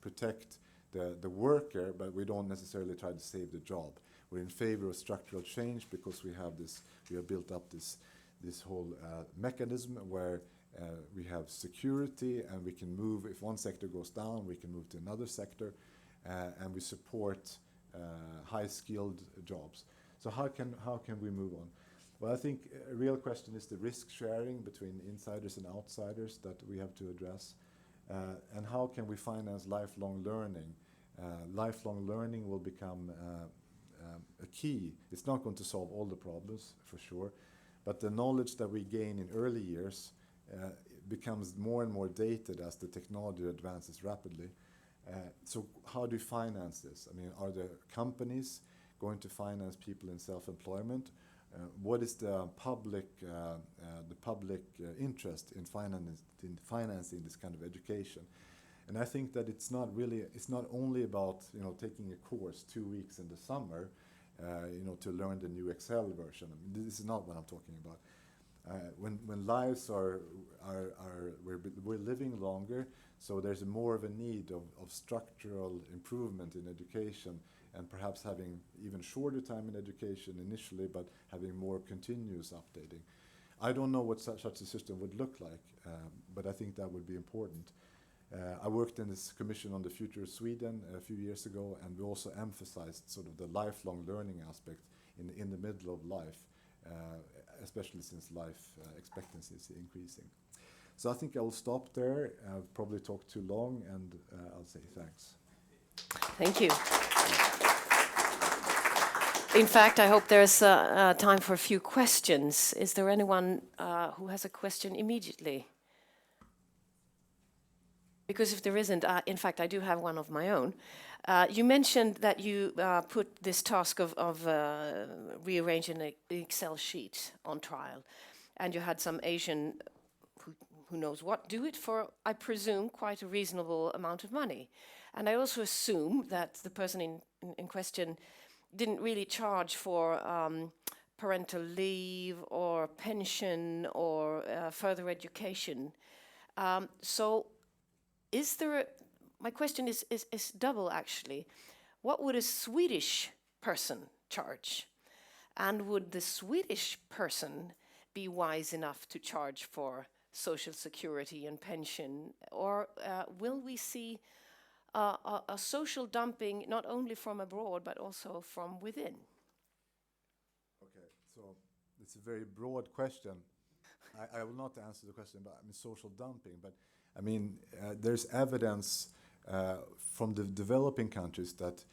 protect the worker, but we don't necessarily try to save the job. We're in favor of structural change because we have built up this whole mechanism where we have security, and we can move. If one sector goes down, we can move to another sector, and we support high-skilled jobs. So how can we move on? Well, I think a real question is the risk sharing between insiders and outsiders that we have to address, and how can we finance lifelong learning? Lifelong learning will become a key. It's not going to solve all the problems, for sure, but the knowledge that we gain in early years becomes more and more dated as the technology advances rapidly. So how do you finance this? Are the companies going to finance people in self-employment? What is the public interest in financing this kind of education? And I think that it's not only about taking a course 2 weeks in the summer to learn the new Excel version. This is not what I'm talking about. When lives we're living longer, so there's more of a need of structural improvement in education, and perhaps having even shorter time in education initially, but having more continuous updating. I don't know what such a system would look like, but I think that would be important. I worked in this commission on the future of Sweden a few years ago, and we also emphasized sort of the lifelong learning aspect in the middle of life, especially since life expectancy is increasing. So I think I will stop there. I've probably talked too long, and I'll say thanks. Thank you. In fact, I hope there's time for a few questions. Is there anyone who has a question immediately? Because if there isn't, in fact, I do have one of my own. You mentioned that you put this task of rearranging the Excel sheet on trial, and you had some Asian who knows what, do it for, I presume, quite a reasonable amount of money. And I also assume that the person in question didn't really charge for parental leave or pension or further education. So is there my question is double, actually. What would a Swedish person charge? And would the Swedish person be wise enough to charge for social security and pension? Or will we see a social dumping not only from abroad but also from within? Okay, so it's a very broad question. I will not answer the question about social dumping, but I mean there's evidence from the developing countries that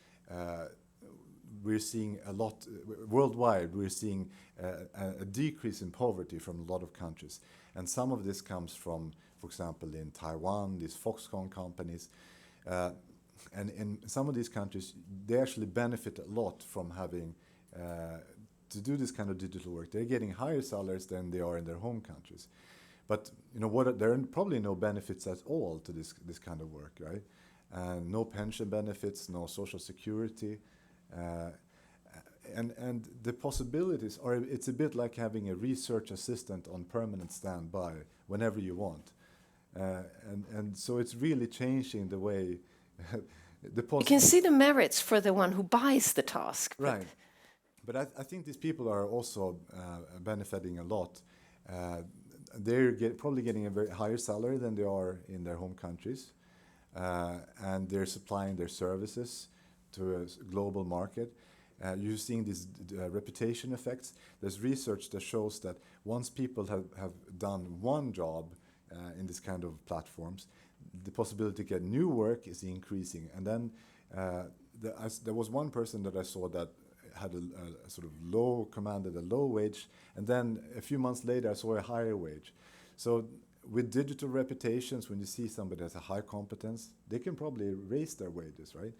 we're seeing a lot worldwide. We're seeing a decrease in poverty from a lot of countries, and some of this comes from, for example, in Taiwan, these Foxconn companies, and in some of these countries, they actually benefit a lot from having to do this kind of digital work. They're getting higher salaries than they are in their home countries, but there are probably no benefits at all to this kind of work, right? No pension benefits, no social security. And the possibilities are, it's a bit like having a research assistant on permanent standby whenever you want. And so it's really changing the way you can see the merits for the one who buys the task. Right. But I think these people are also benefiting a lot. They're probably getting a very higher salary than they are in their home countries. And they're supplying their services to a global market. You're seeing these reputation effects. There's research that shows that once people have done one job in this kind of platforms, the possibility to get new work is increasing. And then there was one person that I saw that had a sort of commanded a low wage, and then a few months later I saw a higher wage. So with digital reputations, when you see somebody has a high competence, they can probably raise their wages, right?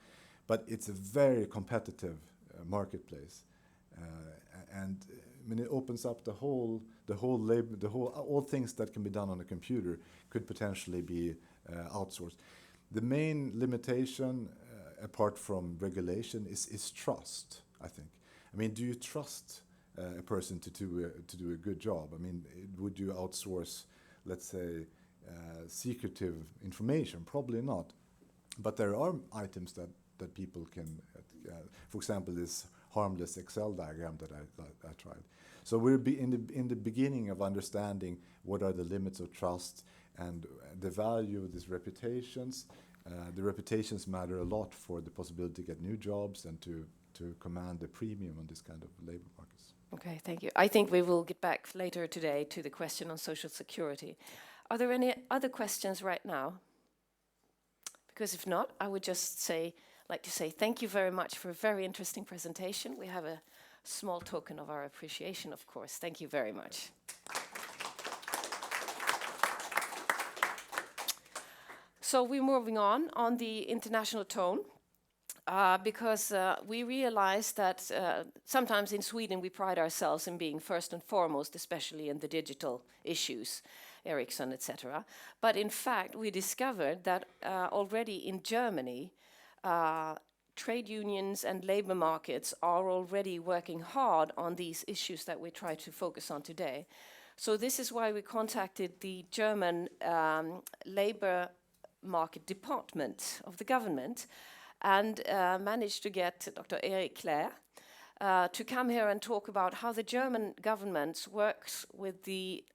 But it's a very competitive marketplace, and I mean it opens up all things that can be done on a computer could potentially be outsourced. The main limitation, apart from regulation, is trust. I think. I mean, do you trust a person to do a good job? I mean, would you outsource, let's say, secretive information? Probably not. But there are items that people can, for example, this harmless Excel diagram that I tried. So we're in the beginning of understanding what are the limits of trust and the value of these reputations. The reputations matter a lot for the possibility to get new jobs and to command a premium on this kind of labor markets. Okay, thank you. I think we will get back later today to the question on social security. Are there any other questions right now? Because if not, I would just like to say thank you very much for a very interesting presentation. We have a small token of our appreciation, of course. Thank you very much. So we're moving on the international tone. Because we realize that sometimes in Sweden we pride ourselves in being first and foremost, especially in the digital issues, Ericsson, etc. But in fact, we discovered that already in Germany, trade unions and labor markets are already working hard on these issues that we try to focus on today. So this is why we contacted the German labor market department of the government and managed to get Dr. Erik Clare to come here and talk about how the German government works with the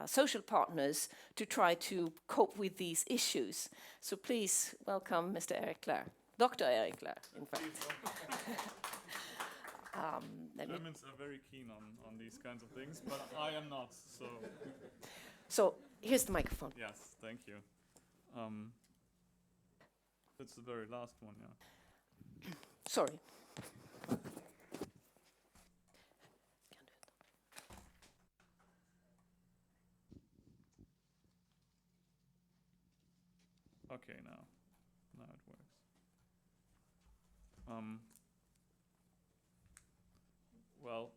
social partners to try to cope with these issues. So please welcome Mr. Erik Clare, Dr. Erik Clare, in fact. Germans are very keen on these kinds of things, but I am not, so... So here's the microphone. Yes, thank you. It's the very last one, yeah. Sorry. Okay, now it works. Well,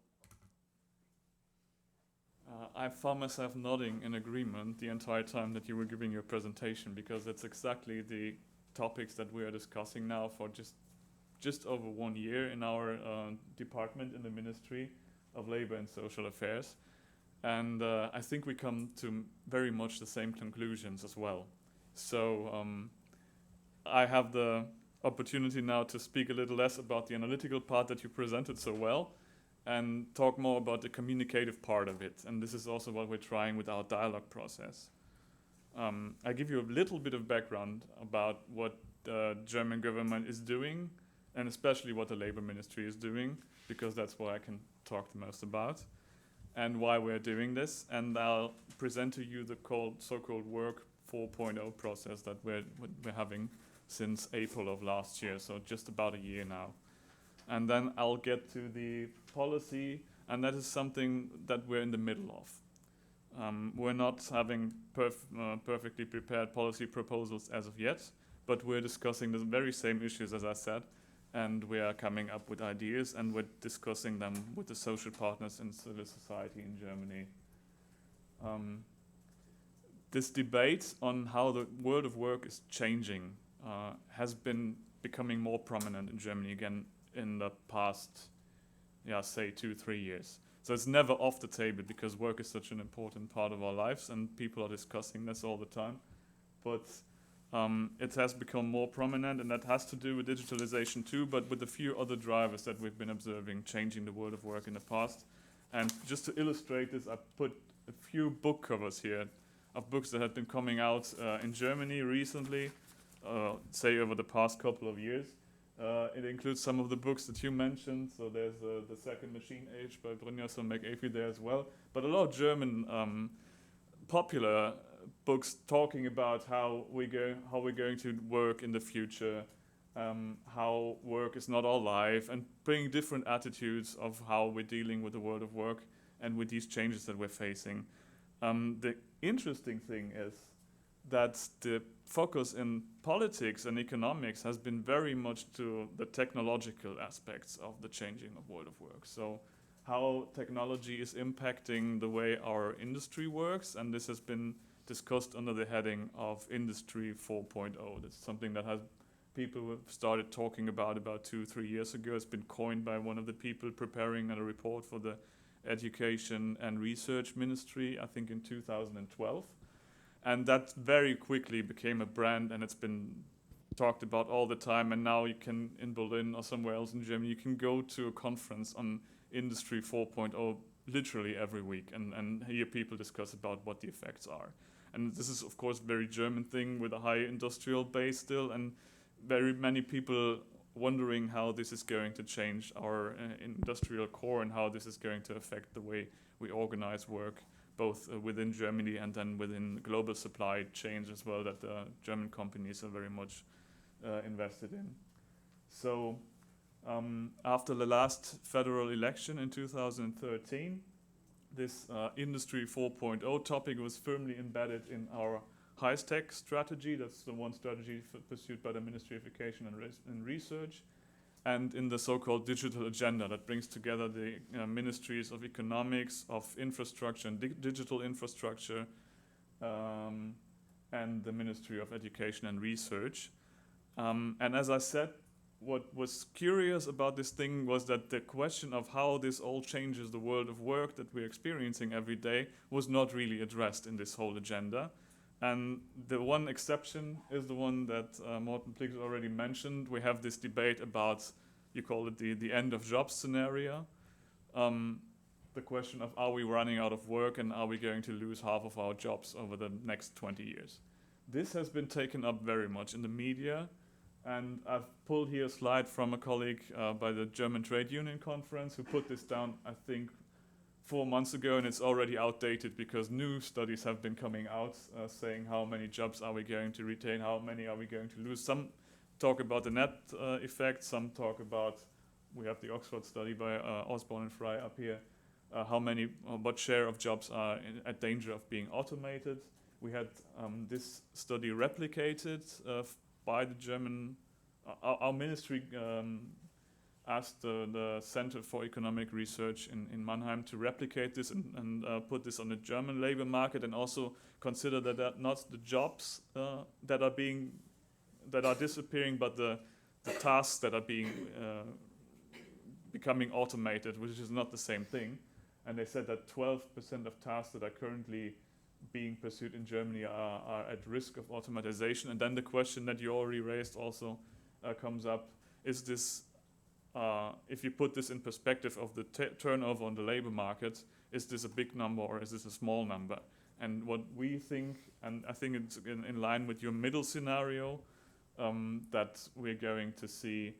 found myself nodding in agreement the entire time that you were giving your presentation, because that's exactly the topics that we are discussing now for just over 1 year in our department in the Ministry of Labor and Social Affairs. And I think we come to very much the same conclusions as well. So I have the opportunity now to speak a little less about the analytical part that you presented so well, and talk more about the communicative part of it. And this is also what we're trying with our dialogue process. I give you a little bit of background about what the German government is doing, and especially what the Labor Ministry is doing, because that's what I can talk the most about, and why we're doing this. And I'll present to you the so-called Work 4.0 process that we're having since April of last year, so just about a year now. And then I'll get to the policy, and that is something that we're in the middle of. We're not having perfectly prepared policy proposals as of yet, but we're discussing the very same issues as I said, and we are coming up with ideas, and we're discussing them with the social partners in civil society in Germany. This debate on how the world of work is changing has been becoming more prominent in Germany again in the past, say 2-3 years. So it's never off the table, because work is such an important part of our lives and people are discussing this all the time. But it has become more prominent, and that has to do with digitalization too, but with a few other drivers that we've been observing changing the world of work in the past. And just to illustrate this, I put a few book covers here of books that have been coming out in Germany recently, say over the past couple of years. It includes some of the books that you mentioned. So there's The Second Machine Age by Brynjas and McAfee there as well. But a lot of German popular books talking about how we're going to work in the future, how work is not all life, and bringing different attitudes of how we're dealing with the world of work and with these changes that we're facing. The interesting thing is that the focus in politics and economics has been very much to the technological aspects of the changing of world of work. So how technology is impacting the way our industry works, and this has been discussed under the heading of Industry 4.0. That's something that people have started talking about 2-3 years ago. It's been coined by one of the people preparing a report for the Education and Research Ministry, I think in 2012. And that very quickly became a brand, and it's been talked about all the time. And now you can, in Berlin or somewhere else in Germany, you can go to a conference on Industry 4.0 literally every week and hear people discuss about what the effects are. And this is, of course, a very German thing with a high industrial base still, and very many people wondering how this is going to change our industrial core and how this is going to affect the way we organize work, both within Germany and then within global supply chains as well, that the German companies are very much invested in. So after the last federal election in 2013, this Industry 4.0 topic was firmly embedded in our high-tech strategy. That's the one strategy pursued by the Ministry of Education and Research, and in the so-called digital agenda that brings together the ministries of economics, of infrastructure and digital infrastructure, and the Ministry of Education and Research. And as I said, what was curious about this thing was that the question of how this all changes the world of work that we're experiencing every day was not really addressed in this whole agenda. And the one exception is the one that Morten Plicks already mentioned. We have this debate about, you call it the end of jobs scenario. The question of, are we running out of work and are we going to lose half of our jobs over the next 20 years? This has been taken up very much in the media. And I've pulled here a slide from a colleague by the German Trade Union Conference who put this down, I think, 4 months ago, and it's already outdated because new studies have been coming out saying how many jobs are we going to retain, how many are we going to lose. Some talk about the net effect, some talk about, we have the Oxford study by Osborne and Fry up here, what share of jobs are at danger of being automated. We had this study replicated by the German, our ministry asked the Center for Economic Research in Mannheim to replicate this and put this on the German labor market, and also consider that not the jobs that are disappearing, but the tasks that are becoming automated, which is not the same thing. And they said that 12% of tasks that are currently being pursued in Germany are at risk of automatization. And then the question that you already raised also comes up: is this, if you put this in perspective of the turnover on the labor market, is this a big number or is this a small number? And what we think, and I think it's in line with your middle scenario, that we're going to see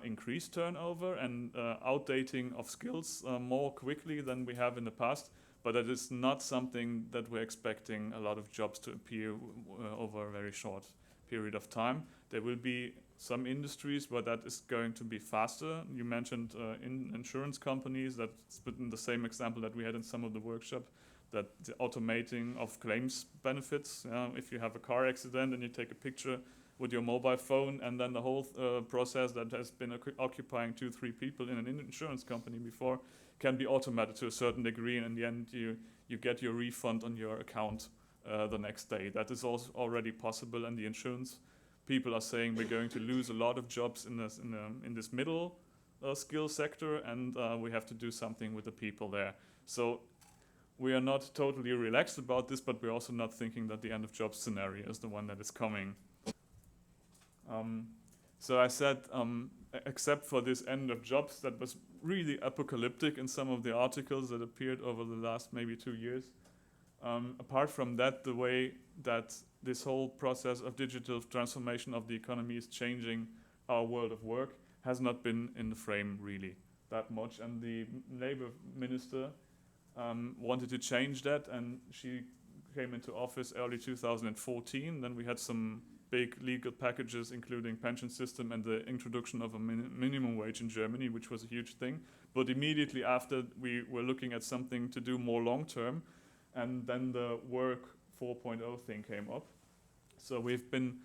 increased turnover and outdating of skills more quickly than we have in the past, but that is not something that we're expecting a lot of jobs to appear over a very short period of time. There will be some industries where that is going to be faster. You mentioned insurance companies. That's been the same example that we had in some of the workshop, that the automating of claims benefits. If you have a car accident and you take a picture with your mobile phone, and then the whole process that has been occupying 2-3 people in an insurance company before can be automated to a certain degree, and in the end you get your refund on your account the next day. That is also already possible, and the insurance people are saying we're going to lose a lot of jobs in this middle skill sector, and we have to do something with the people there. So we are not totally relaxed about this, but we're also not thinking that the end of jobs scenario is the one that is coming. So I said, except for this end of jobs that was really apocalyptic in some of the articles that appeared over the last maybe 2 years, apart from that, the way that this whole process of digital transformation of the economy is changing our world of work has not been in the frame really that much. And the labor minister wanted to change that, and she came into office early 2014. Then we had some big legal packages, including pension system and the introduction of a minimum wage in Germany, which was a huge thing. But immediately after, we were looking at something to do more long term, and then the Work 4.0 thing came up. So we've been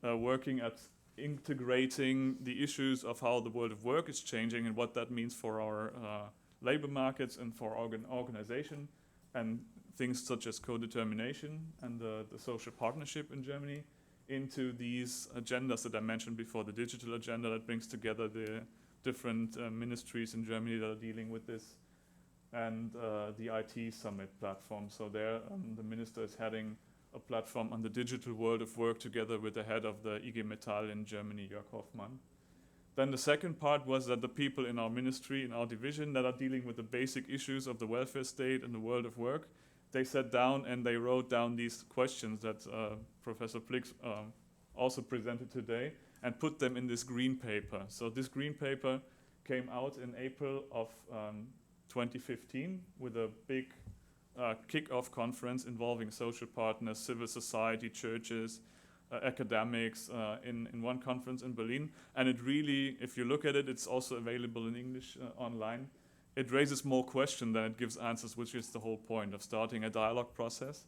working at integrating the issues of how the world of work is changing and what that means for our labor markets and for organization, and things such as co-determination and the social partnership in Germany, into these agendas that I mentioned before, the digital agenda that brings together the different ministries in Germany that are dealing with this, and the IT Summit platform. So there, the minister is heading a platform on the digital world of work together with the head of the IG Metall in Germany, Jörg Hoffmann. Then the second part was that the people in our ministry, in our division, that are dealing with the basic issues of the welfare state and the world of work, they sat down and they wrote down these questions that Professor Plix also presented today, and put them in this green paper. So this green paper came out in April of 2015 with a big kick-off conference involving social partners, civil society, churches, academics in one conference in Berlin. And it really, if you look at it, it's also available in English online. It raises more questions than it gives answers, which is the whole point of starting a dialogue process.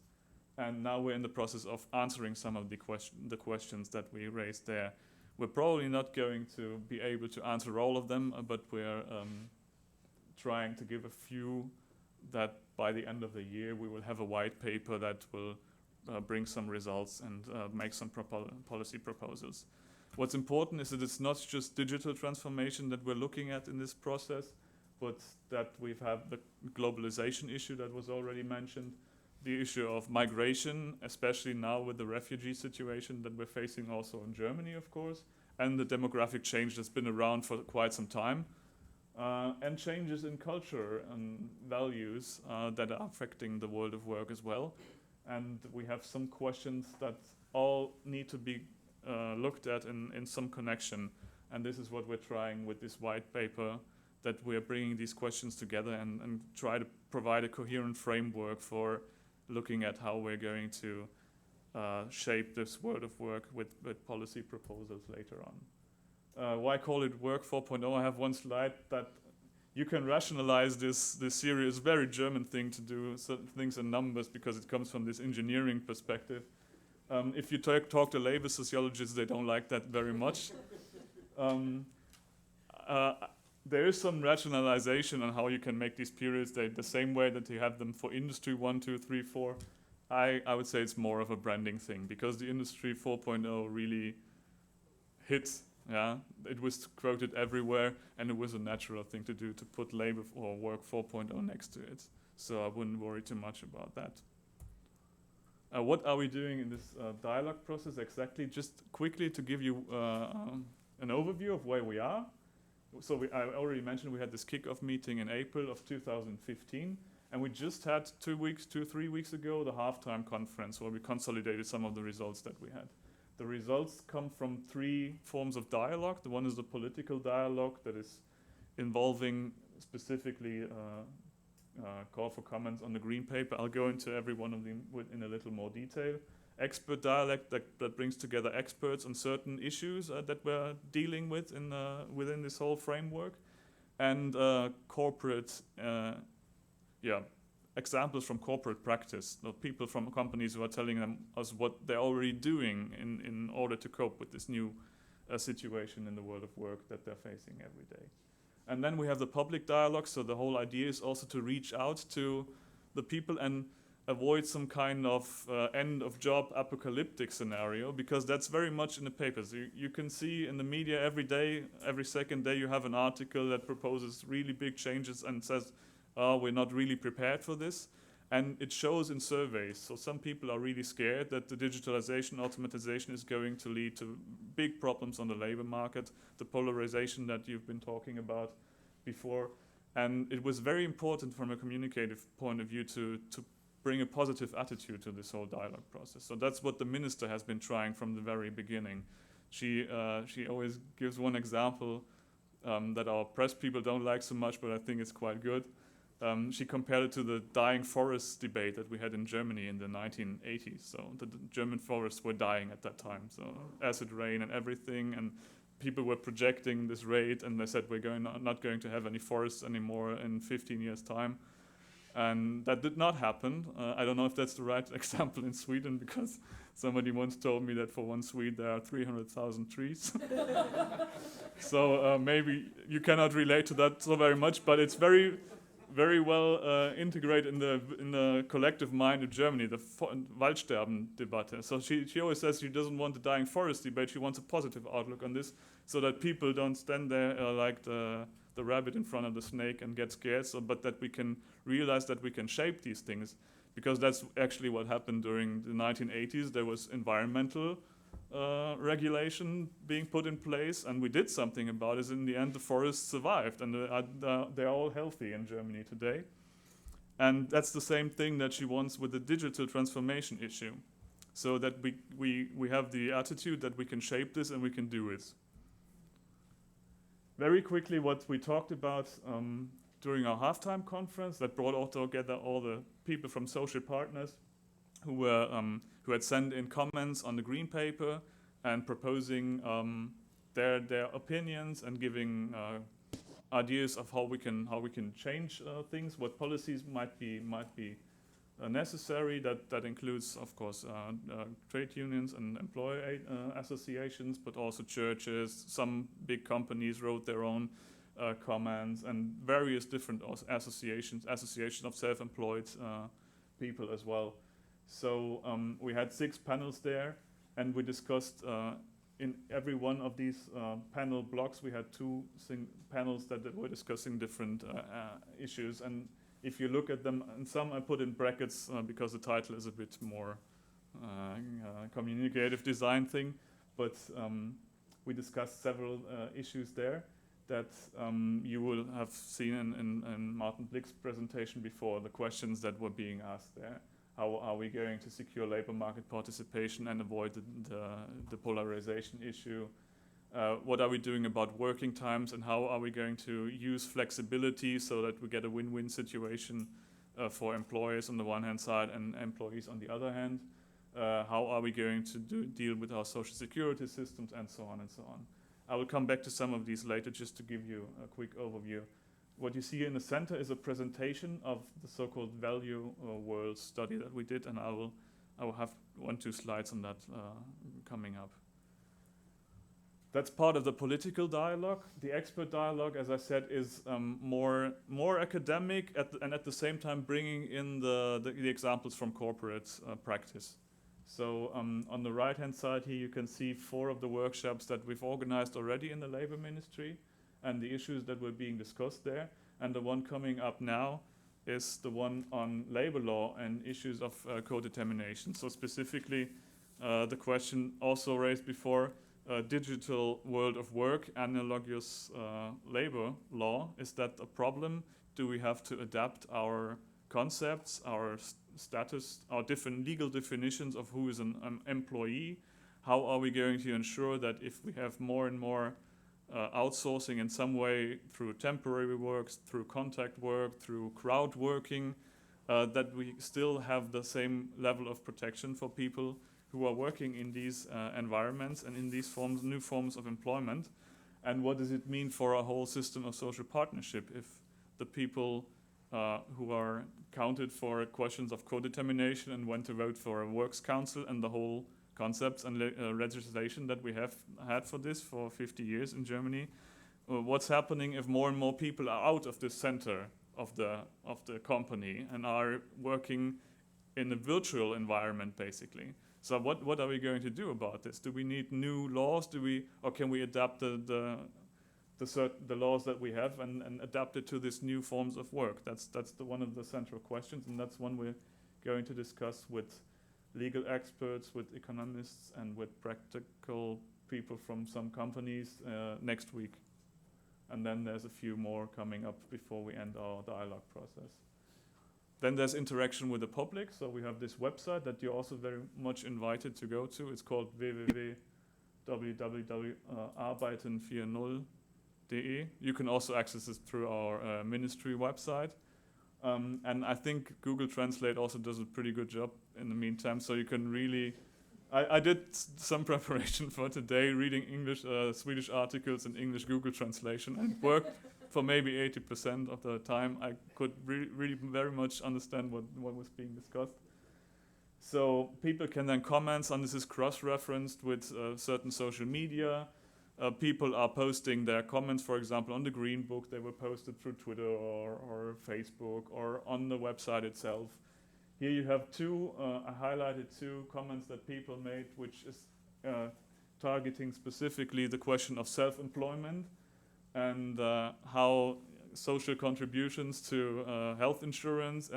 And now we're in the process of answering some of the questions that we raised there. We're probably not going to be able to answer all of them, but we're trying to give a few that by the end of the year we will have a white paper that will bring some results and make some policy proposals. What's important is that it's not just digital transformation that we're looking at in this process, but that we've had the globalization issue that was already mentioned, the issue of migration, especially now with the refugee situation that we're facing also in Germany, of course, and the demographic change that's been around for quite some time, and changes in culture and values that are affecting the world of work as well. And we have some questions that all need to be looked at in some connection. And this is what we're trying with this white paper, that we're bringing these questions together and try to provide a coherent framework for looking at how we're going to shape this world of work with policy proposals later on. Why call it Work 4.0? I have one slide that you can rationalize this series, very German thing to do certain things in numbers, because it comes from this engineering perspective. If you talk to labor sociologists, they don't like that very much. there is some rationalization on how you can make these periods the same way that you have them for industry 1, 2, 3, 4. I would say it's more of a branding thing, because the industry 4.0 really hit. Yeah, it was quoted everywhere, and it was a natural thing to do, to put labor or work 4.0 next to it. So I wouldn't worry too much about that. What are we doing in this dialogue process exactly? Just quickly to give you an overview of where we are. So I already mentioned we had this kickoff meeting in April of 2015, and we just had 3 weeks ago, the halftime conference where we consolidated some of the results that we had. The results come from 3 forms of dialogue. The one is the political dialogue that is involving specifically call for comments on the green paper. I'll go into every one of them in a little more detail. Expert dialogue that brings together experts on certain issues that we're dealing with within this whole framework. And corporate, examples from corporate practice, people from companies who are telling us what they're already doing in order to cope with this new situation in the world of work that they're facing every day. And then we have the public dialogue, so the whole idea is also to reach out to the people and avoid some kind of end of job apocalyptic scenario, because that's very much in the papers. You can see in the media every day, every second day you have an article that proposes really big changes and says, oh, we're not really prepared for this. And it shows in surveys. So some people are really scared that the digitalization, automatization is going to lead to big problems on the labor market, the polarization that you've been talking about before. And it was very important from a communicative point of view to bring a positive attitude to this whole dialogue process. So that's what the minister has been trying from the very beginning. She always gives one example that our press people don't like so much, but I think it's quite good. She compared it to the dying forests debate that we had in Germany in the 1980s. So the German forests were dying at that time. So acid rain and everything, and people were projecting this rate, and they said we're not going to have any forests anymore in 15 years' time. And that did not happen. I don't know if that's the right example in Sweden, because somebody once told me that for one Swede there are 300,000 trees. So maybe you cannot relate to that so very much, but it's very well integrated in the collective mind of Germany, the Waldsterben-Debatte. So she always says she doesn't want the dying forest debate, she wants a positive outlook on this, so that people don't stand there like the rabbit in front of the snake and get scared, but that we can realize that we can shape these things. Because that's actually what happened during the 1980s. There was environmental regulation being put in place, and we did something about it. In the end, the forests survived, and they're all healthy in Germany today. And that's the same thing that she wants with the digital transformation issue, so that we have the attitude that we can shape this and we can do it. Very quickly, what we talked about during our halftime conference that brought all together all the people from social partners who had sent in comments on the green paper and proposing their opinions and giving ideas of how we can change things, what policies might be necessary. That includes, of course, trade unions and employee associations, but also churches. Some big companies wrote their own comments, and various different associations of self-employed people as well. So we had 6 panels there, and we discussed in every one of these panel blocks, we had 2 panels that were discussing different issues. And if you look at them, and some I put in brackets because the title is a bit more communicative design thing, but we discussed several issues there that you will have seen in Martin Blick's presentation before, the questions that were being asked there. How are we going to secure labor market participation and avoid the polarization issue? What are we doing about working times, and how are we going to use flexibility so that we get a win-win situation for employers on the one hand side and employees on the other hand? How are we going to deal with our social security systems, and so on and so on? I will come back to some of these later just to give you a quick overview. What you see in the center is a presentation of the so-called value world study that we did, and I will have 1-2 slides on that coming up. That's part of the political dialogue. The expert dialogue, as I said, is more academic and at the same time bringing in the examples from corporate practice. So on the right-hand side here, you can see 4 of the workshops that we've organized already in the Labor Ministry and the issues that were being discussed there. And the one coming up now is the one on labor law and issues of co-determination. So specifically, the question also raised before, digital world of work, analogous labor law, is that a problem? Do we have to adapt our concepts, our status, our different legal definitions of who is an employee? How are we going to ensure that if we have more and more outsourcing in some way through temporary work, through contact work, through crowd working, that we still have the same level of protection for people who are working in these environments and in these new forms of employment? And what does it mean for our whole system of social partnership if the people who are counted for questions of co-determination and went to vote for a works council and the whole concepts and legislation that we have had for this for 50 years in Germany, what's happening if more and more people are out of the center of the company and are working in a virtual environment, basically? So what are we going to do about this? Do we need new laws? Or can we adapt the laws that we have and adapt it to these new forms of work? That's one of the central questions, and that's one we're going to discuss with legal experts, with economists, and with practical people from some companies next week. And then there's a few more coming up before we end our dialogue process. Then there's interaction with the public. So we have this website that you're also very much invited to go to. It's called www.arbeiten40.de. You can also access this through our ministry website. And I think Google Translate also does a pretty good job in the meantime. So you can really... I did some preparation for today, reading Swedish articles in English Google translation, and it worked for maybe 80% of the time. I could really very much understand what was being discussed. So people can then comment on this. Is cross-referenced with certain social media. People are posting their comments, for example, on the Green Book. They were posted through Twitter or Facebook or on the website itself. Here you have I highlighted 2 comments that people made, which is targeting specifically the question of self-employment and how social contributions to health insurance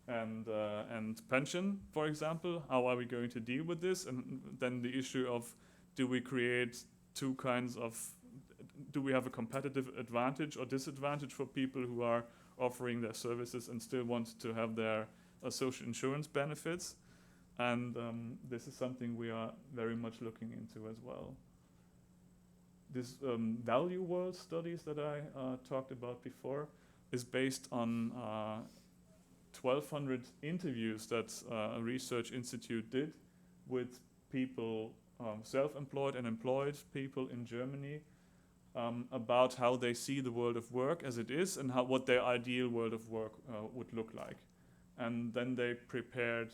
and pension, for example, how are we going to deal with this? And then the issue of, do we create 2 kinds of, do we have a competitive advantage or disadvantage for people who are offering their services and still want to have their social insurance benefits? And this is something we are very much looking into as well. This value world studies that I talked about before is based on 1,200 interviews that a research institute did with people, self-employed and employed people in Germany, about how they see the world of work as it is and what their ideal world of work would look like. And then they prepared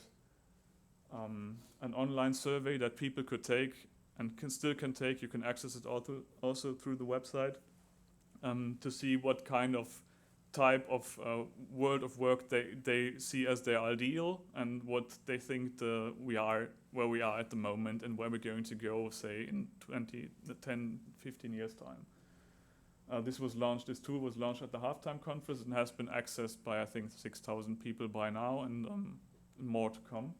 an online survey that people could take and still can take. You can access it also through the website to see what kind of type of world of work they see as their ideal and what they think where we are at the moment and where we're going to go, say, in 10, 15 years' time. This tool was launched at the Halftime Conference and has been accessed by, I think, 6,000 people by now, and more to come.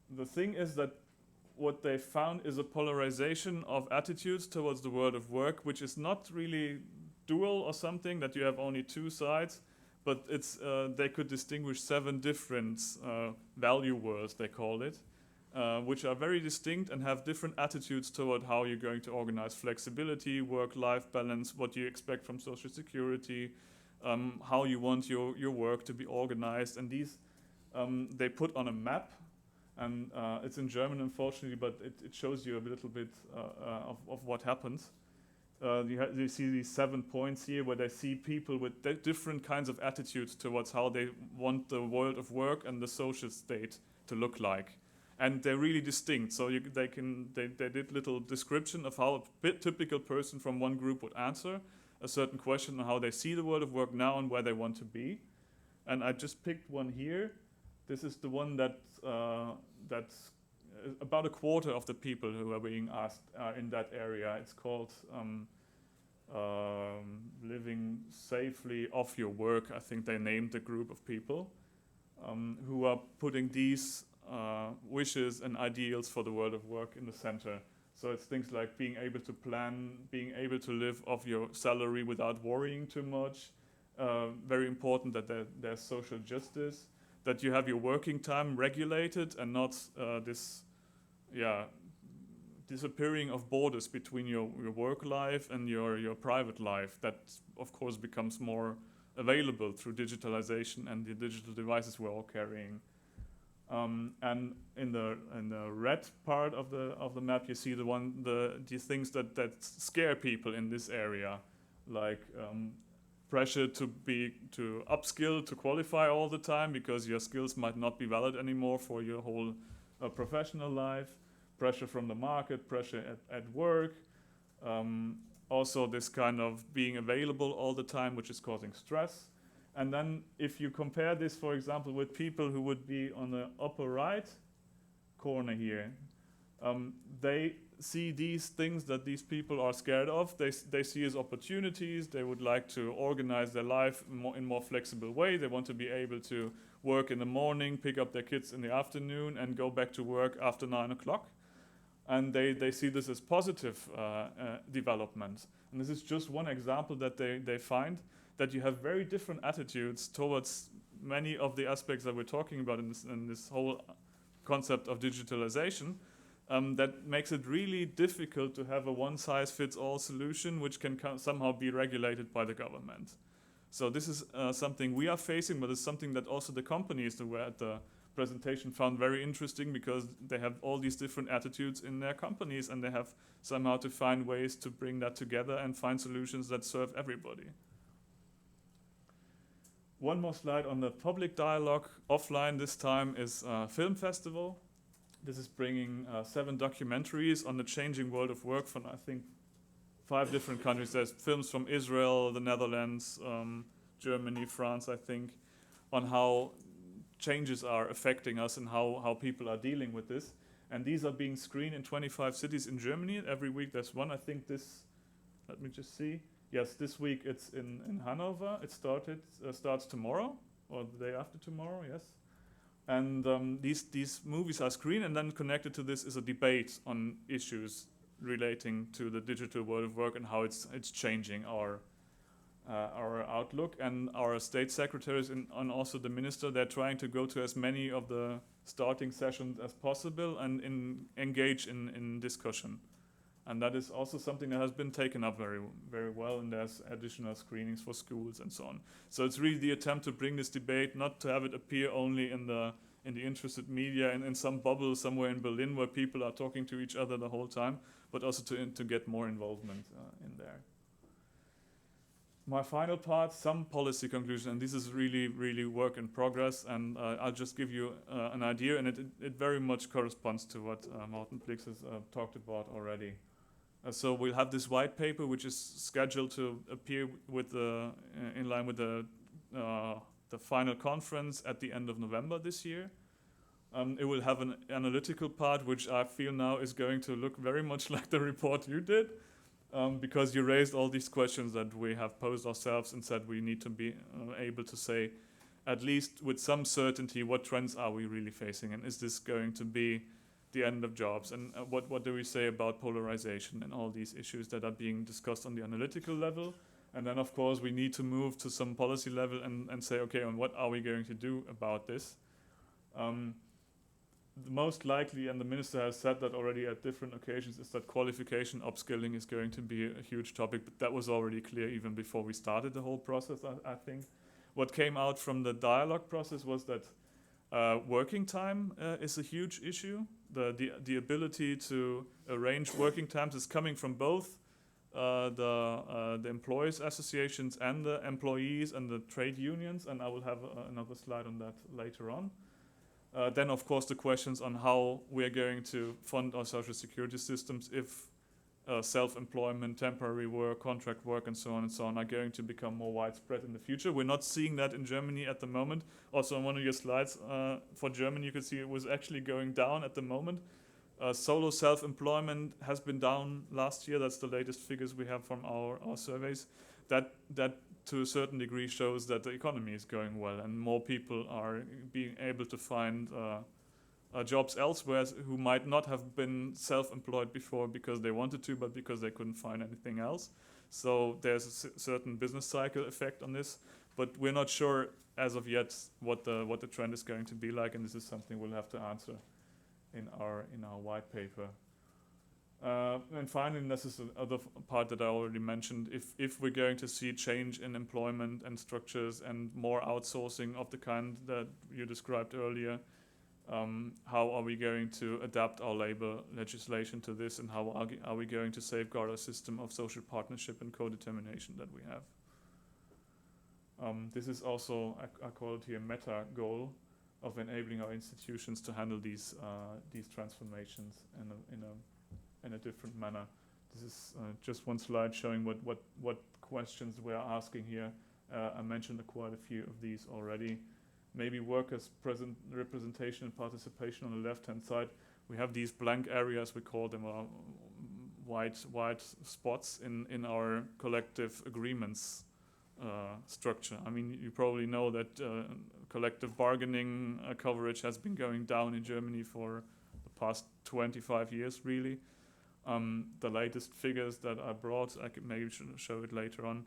The thing is that what they found is a polarization of attitudes towards the world of work, which is not really dual or something, that you have only 2 sides, but it's they could distinguish 7 different value worlds, they call it, which are very distinct and have different attitudes toward how you're going to organize flexibility, work-life balance, what you expect from Social Security, how you want your work to be organized. And these they put on a map, and it's in German, unfortunately, but it shows you a little bit of what happens. You see these 7 points here where they see people with different kinds of attitudes towards how they want the world of work and the social state to look like. and they're really distinct. So they did little description of how a typical person from one group would answer a certain question on how they see the world of work now and where they want to be. And I just picked one here. This is the one that's about a quarter of the people who are being asked are in that area. It's called living safely off your work. I think they named the group of people who are putting these wishes and ideals for the world of work in the center. So it's things like being able to plan, being able to live off your salary without worrying too much. Very important that there's social justice, that you have your working time regulated and not this disappearing of borders between your work life and your private life. That, of course, becomes more available through digitalization and the digital devices we're all carrying. And in the red part of the map, you see the things that scare people in this area, like pressure to upskill, to qualify all the time because your skills might not be valid anymore for your whole professional life. Pressure from the market, pressure at work. Also, this kind of being available all the time, which is causing stress. And then if you compare this, for example, with people who would be on the upper right corner here, they see these things that these people are scared of. They see as opportunities. They would like to organize their life in more flexible way. They want to be able to work in the morning, pick up their kids in the afternoon, and go back to work after 9 o'clock. And they see this as positive development. And this is just one example that they find, that you have very different attitudes towards many of the aspects that we're talking about in this whole concept of digitalization, that makes it really difficult to have a one-size-fits-all solution which can somehow be regulated by the government. So this is something we are facing, but it's something that also the companies that were at the presentation found very interesting, because they have all these different attitudes in their companies and they have somehow to find ways to bring that together and find solutions that serve everybody. One more slide on the public dialogue offline this time is Film Festival. This is bringing 7 documentaries on the changing world of work from, I think, 5 different countries. There's films from Israel, the Netherlands, Germany, France, I think, on how changes are affecting us and how people are dealing with this. And these are being screened in 25 cities in Germany. Every week there's one. I think let me just see. Yes, this week it's in Hanover. It starts tomorrow, or the day after tomorrow, yes. And these movies are screened, and then connected to this is a debate on issues relating to the digital world of work and how it's changing our outlook. And our state secretaries and also the minister, they're trying to go to as many of the starting sessions as possible and engage in discussion. And that is also something that has been taken up very, very well, and there's additional screenings for schools and so on. So it's really the attempt to bring this debate, not to have it appear only in the interested media and in some bubble somewhere in Berlin where people are talking to each other the whole time, but also to get more involvement in there. My final part, some policy conclusion, and this is really, really work in progress, and I'll just give you an idea, and it very much corresponds to what Martin Blix has talked about already. So we'll have this white paper, which is scheduled to appear with in line with the final conference at the end of November this year. It will have an analytical part, which I feel now is going to look very much like the report you did, because you raised all these questions that we have posed ourselves and said we need to be able to say, at least with some certainty, what trends are we really facing, and is this going to be the end of jobs, and what do we say about polarization and all these issues that are being discussed on the analytical level. And then, of course, we need to move to some policy level and say, okay, and what are we going to do about this? The most likely, and the minister has said that already at different occasions, is that qualification upskilling is going to be a huge topic, but that was already clear even before we started the whole process, I think. What came out from the dialogue process was that working time is a huge issue. The ability to arrange working times is coming from both the employees associations and the employees and the trade unions, and I will have another slide on that later on. Then, of course, the questions on how we are going to fund our social security systems if self-employment, temporary work, contract work, and so on are going to become more widespread in the future. We're not seeing that in Germany at the moment. Also, on one of your slides for Germany, you could see it was actually going down at the moment. Solo self-employment has been down last year. That's the latest figures we have from our surveys. That to a certain degree shows that the economy is going well and more people are being able to find jobs elsewhere who might not have been self-employed before because they wanted to, but because they couldn't find anything else. So there's a certain business cycle effect on this, but we're not sure as of yet what the trend is going to be like, and this is something we'll have to answer in our white paper. And finally, and this is the other part that I already mentioned, if we're going to see change in employment and structures and more outsourcing of the kind that you described earlier, how are we going to adapt our labor legislation to this, and how are we going to safeguard our system of social partnership and co-determination that we have? This is also, I call it here, meta goal of enabling our institutions to handle these transformations in a different manner. This is just one slide showing what questions we're asking here. I mentioned quite a few of these already. Maybe workers' representation and participation on the left-hand side. We have these blank areas, we call them white spots in our collective agreements structure. I mean, you probably know that collective bargaining coverage has been going down in Germany for the past 25 years, really. The latest figures that I brought, I could maybe show it later on,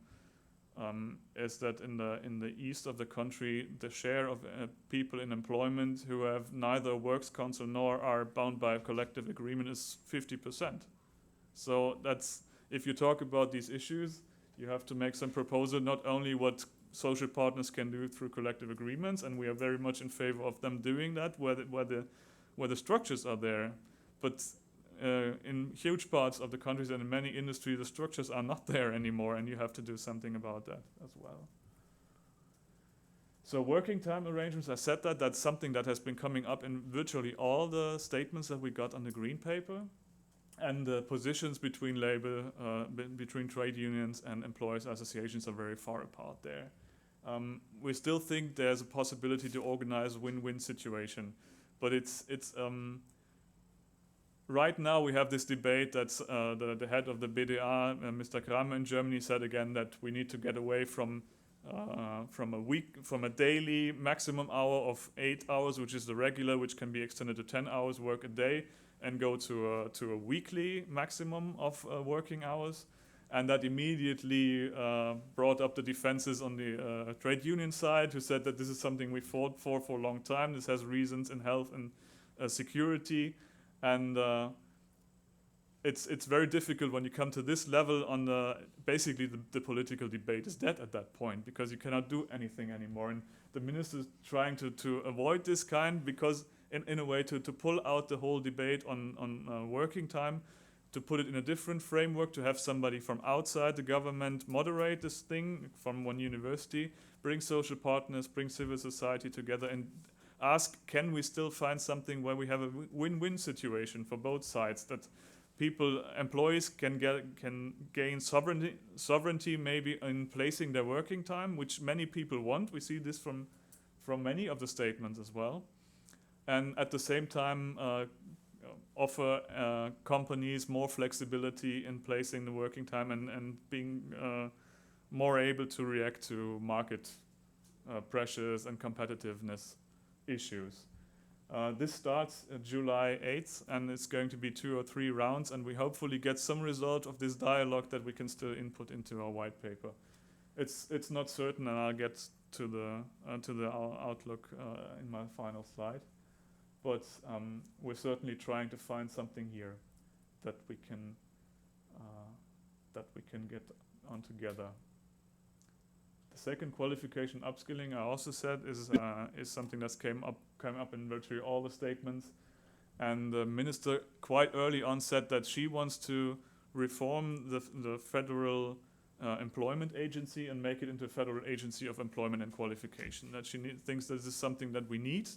is that in the east of the country, the share of people in employment who have neither works council nor are bound by a collective agreement is 50%. So that's, if you talk about these issues, you have to make some proposal, not only what social partners can do through collective agreements, and we are very much in favor of them doing that, where the structures are there, but in huge parts of the countries and in many industries, the structures are not there anymore, and you have to do something about that as well. So working time arrangements, I said that's something that has been coming up in virtually all the statements that we got on the green paper. And the positions between labor, between trade unions and employers' associations are very far apart there. We still think there's a possibility to organize a win-win situation, but it's right now we have this debate that's the head of the BDA, Mr. Kramer in Germany, said again that we need to get away from a daily maximum hour of 8 hours, which is the regular, which can be extended to 10 hours work a day, and go to a weekly maximum of working hours. And that immediately brought up the defenses on the trade union side, who said that this is something we fought for a long time. This has reasons in health and security. And it's very difficult when you come to this level on basically the political debate is dead at that point, because you cannot do anything anymore. And the minister is trying to avoid this kind, because in a way to pull out the whole debate on working time, to put it in a different framework, to have somebody from outside the government moderate this thing from one university, bring social partners, bring civil society together and ask, can we still find something where we have a win-win situation for both sides, that employees can gain sovereignty maybe in placing their working time, which many people want. We see this from many of the statements as well. And at the same time offer companies more flexibility in placing the working time and being more able to react to market pressures and competitiveness issues. This starts July 8th, and it's going to be 2 or 3 rounds, and we hopefully get some result of this dialogue that we can still input into our white paper. It's not certain, and I'll get to the outlook in my final slide. But we're certainly trying to find something here that we can get on together. The second qualification, upskilling, I also said is something that's came up in virtually all the statements. And the minister quite early on said that she wants to reform the federal employment agency and make it into a federal agency of employment and qualification. That she thinks that this is something that we need.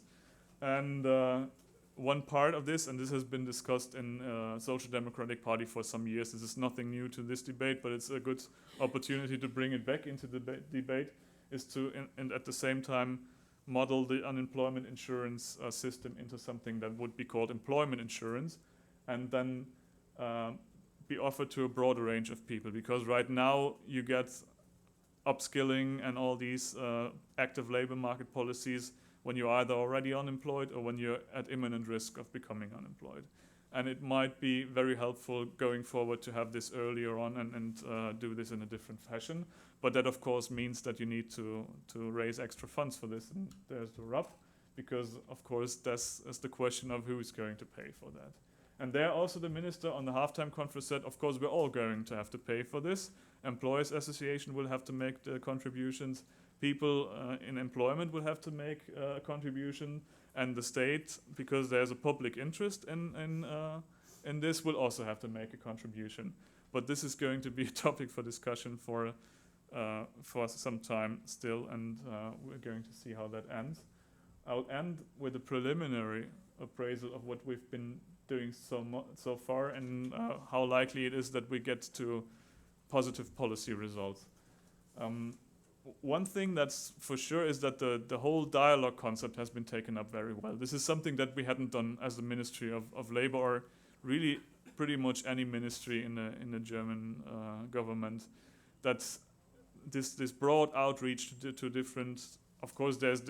And one part of this, and this has been discussed in Social Democratic Party for some years, this is nothing new to this debate, but it's a good opportunity to bring it back into the debate, is to, and at the same time, model the unemployment insurance system into something that would be called employment insurance, and then be offered to a broader range of people. Because right now you get upskilling and all these active labor market policies when you're either already unemployed or when you're at imminent risk of becoming unemployed. And it might be very helpful going forward to have this earlier on and do this in a different fashion. But that, of course, means that you need to raise extra funds for this. And there's the rub, because, of course, that's the question of who is going to pay for that. And there also the minister on the halftime conference said, of course, we're all going to have to pay for this. Employers Association will have to make the contributions. People in employment will have to make a contribution. And the state, because there's a public interest in this, will also have to make a contribution. But this is going to be a topic for discussion for some time still, and we're going to see how that ends. I'll end with a preliminary appraisal of what we've been doing so far, and how likely it is that we get to positive policy results. One thing that's for sure is that the whole dialogue concept has been taken up very well. This is something that we hadn't done as the Ministry of Labor, or really pretty much any ministry in the German government. That's this broad outreach to different. Of course, there's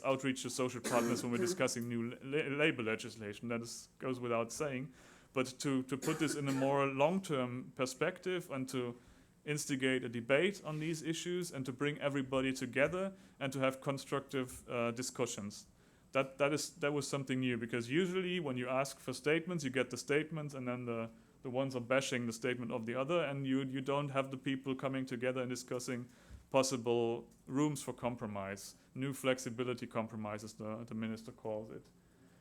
outreach to social partners when we're discussing new labor legislation. That goes without saying. But to put this in a more long-term perspective and to instigate a debate on these issues and to bring everybody together and to have constructive discussions. That was something new, because usually when you ask for statements, you get the statements, and then the ones are bashing the statement of the other, and you don't have the people coming together and discussing possible rooms for compromise, new flexibility compromises, the minister calls it.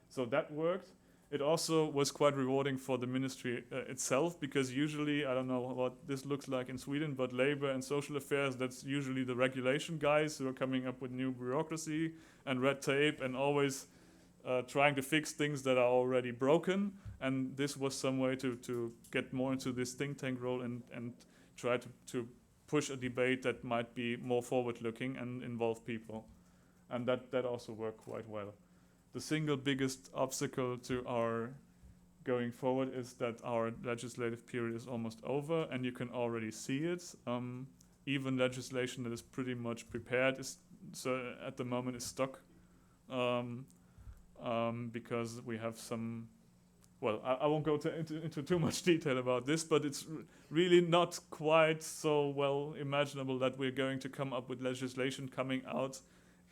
So that worked. It also was quite rewarding for the ministry itself, because usually, I don't know what this looks like in Sweden, but labor and social affairs, that's usually the regulation guys who are coming up with new bureaucracy and red tape and always trying to fix things that are already broken. And this was some way to get more into this think tank role and try to push a debate that might be more forward-looking and involve people. And that also worked quite well. The single biggest obstacle to our going forward is that our legislative period is almost over, and you can already see it. Even legislation that is pretty much prepared at the moment is stuck, because we have some. Well, I won't go into too much detail about this, but it's really not quite so well imaginable that we're going to come up with legislation coming out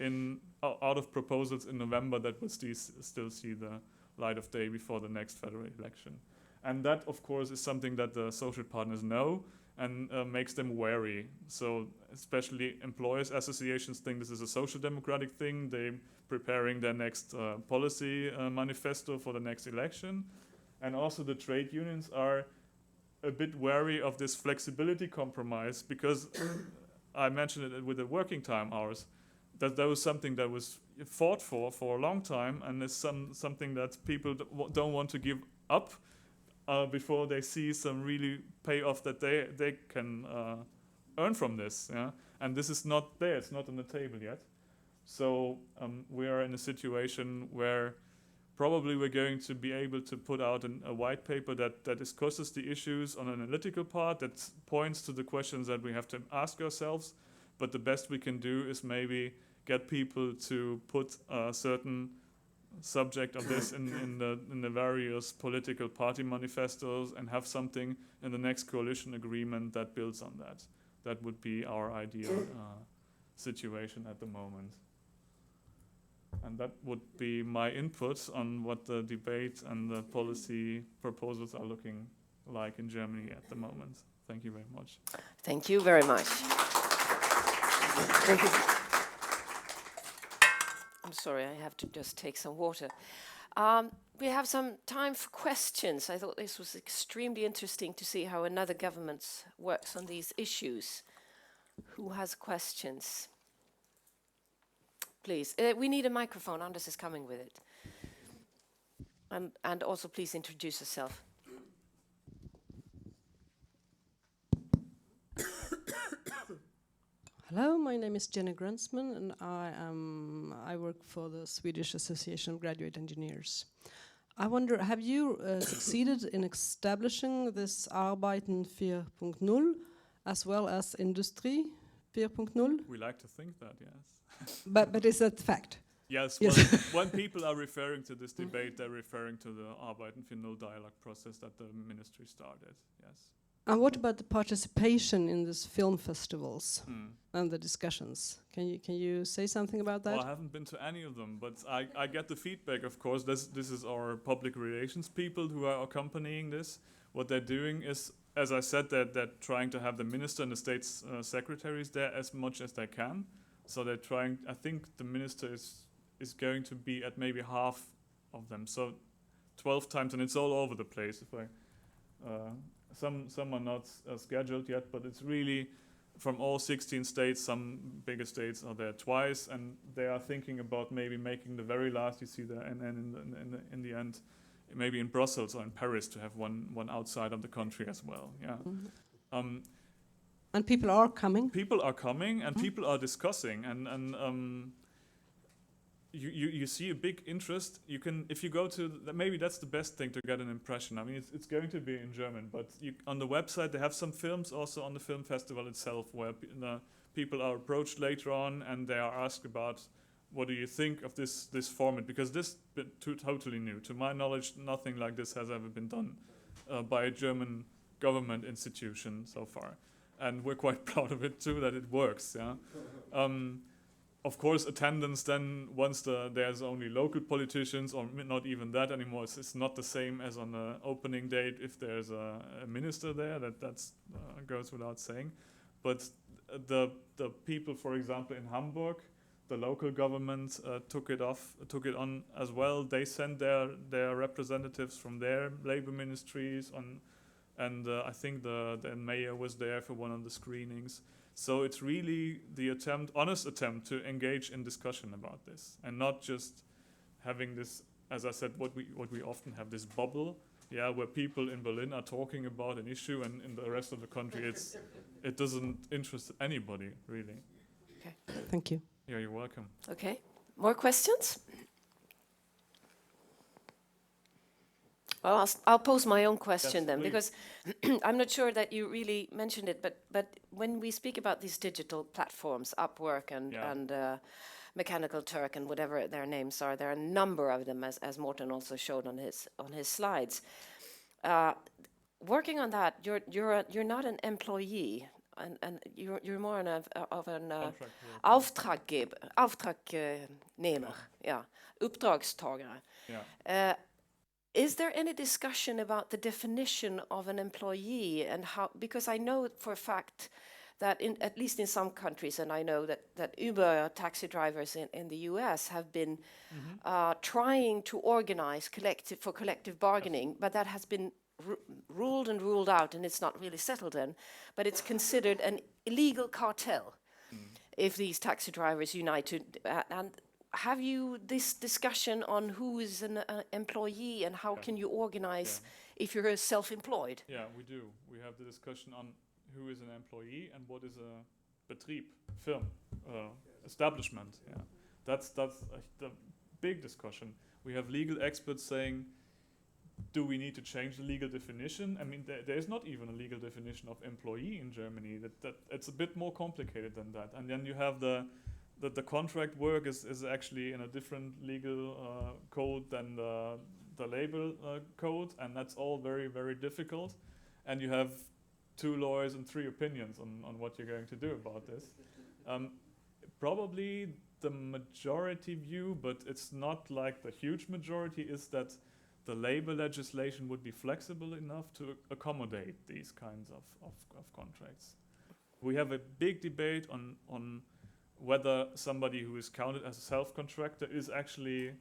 of proposals in November that will still see the light of day before the next federal election. And that, of course, is something that the social partners know and makes them wary. So especially employers associations think this is a social democratic thing. They're preparing their next policy manifesto for the next election. And also the trade unions are a bit wary of this flexibility compromise, because I mentioned it with the working time hours. That was something that was fought for a long time, and it's something that people don't want to give up before they see some really payoff that they can earn from this. Yeah? And this is not there; it's not on the table yet. So we are in a situation where probably we're going to be able to put out a white paper that discusses the issues on an analytical part, that points to the questions that we have to ask ourselves. But the best we can do is maybe get people to put a certain subject of this in the various political party manifestos and have something in the next coalition agreement that builds on that. That would be our ideal situation at the moment. And that would be my input on what the debate and the policy proposals are looking like in Germany at the moment. Thank you very much. Thank you very much. Thank you. I'm sorry, I have to just take some water. We have some time for questions. I thought this was extremely interesting to see how another government works on these issues. Who has questions? Please. We need a microphone. Anders is coming with it. And also please introduce yourself. Hello, my name is Jenny Grunsman, and I work for the Swedish Association of Graduate Engineers. I wonder, have you succeeded in establishing this Arbeiten 4.0 as well as Industry 4.0? We like to think that, yes. But is that fact? Yes, Yes. well, when people are referring to this debate, they're referring to the Arbeiten 4.0 dialogue process that the ministry started, yes. And what about the participation in these film festivals Hmm. and the discussions? Can you say something about that? Well, I haven't been to any of them, but I get the feedback, of course. This is our public relations people who are accompanying this. What they're doing is, as I said, they're trying to have the minister and the state's secretaries there as much as they can. So they're trying, I think the minister is going to be at maybe half of them. So 12 times, and it's all over the place. If some are not scheduled yet, but it's really from all 16 states. Some bigger states are there twice, and they are thinking about maybe making the very last. You see there, and then in the end, maybe in Brussels or in Paris to have one outside of the country as well. Yeah. Mm-hmm. And people are coming. People are coming, and people are discussing, and you see a big interest. You can, if you go to maybe that's the best thing to get an impression. I mean, it's going to be in German, but on the website they have some films also on the film festival itself where people are approached later on and they are asked about what do you think of this format, because this is totally new. To my knowledge, nothing like this has ever been done by a German government institution so far, and we're quite proud of it too that it works. Yeah. Of course, attendance then, once there's only local politicians, or not even that anymore, it's not the same as on the opening date if there's a minister there, that's goes without saying. But the people, for example, in Hamburg, the local government took it on as well. They sent their representatives from their labor ministries on, and I think the mayor was there for one of the screenings. So it's really the honest attempt to engage in discussion about this, and not just having this, as I said, what we often have, this bubble, yeah, where people in Berlin are talking about an issue, and in the rest of the country, it doesn't interest anybody really. Okay. Thank you. Yeah, you're welcome. Okay. More questions? Well, I'll pose my own question Yes, then, please. because I'm not sure that you really mentioned it, but when we speak about these digital platforms, Upwork and Mechanical Turk and whatever their names are, there are a number of them, as Morten also showed on his slides. Working on that, you're not an employee, and you're more of an auftragnehmer, yeah, uppdragstagare. Yeah. Is there any discussion about the definition of an employee and how? Because I know for a fact that at least in some countries, and I know that Uber taxi drivers in the US have been trying to organize collective bargaining, but that has been ruled and ruled out, and it's not really settled in. But it's considered an illegal cartel if these taxi drivers unite and have you this discussion on who is an employee and how can you organize if you're self-employed? Yeah, we do. We have the discussion on who is an employee and what is a Betrieb, firm, establishment. Yeah, that's the big discussion. We have legal experts saying, do we need to change the legal definition? I mean, there is not even a legal definition of employee in Germany. That it's a bit more complicated than that. And then you have the contract work is actually in a different legal code than the labor code, and that's all very, very difficult. And you have 2 lawyers and 3 opinions on what you're going to do about this. Probably the majority view, but it's not like the huge majority, is that the labor legislation would be flexible enough to accommodate these kinds of contracts. We have a big debate on whether somebody who is counted as a self-contractor is actually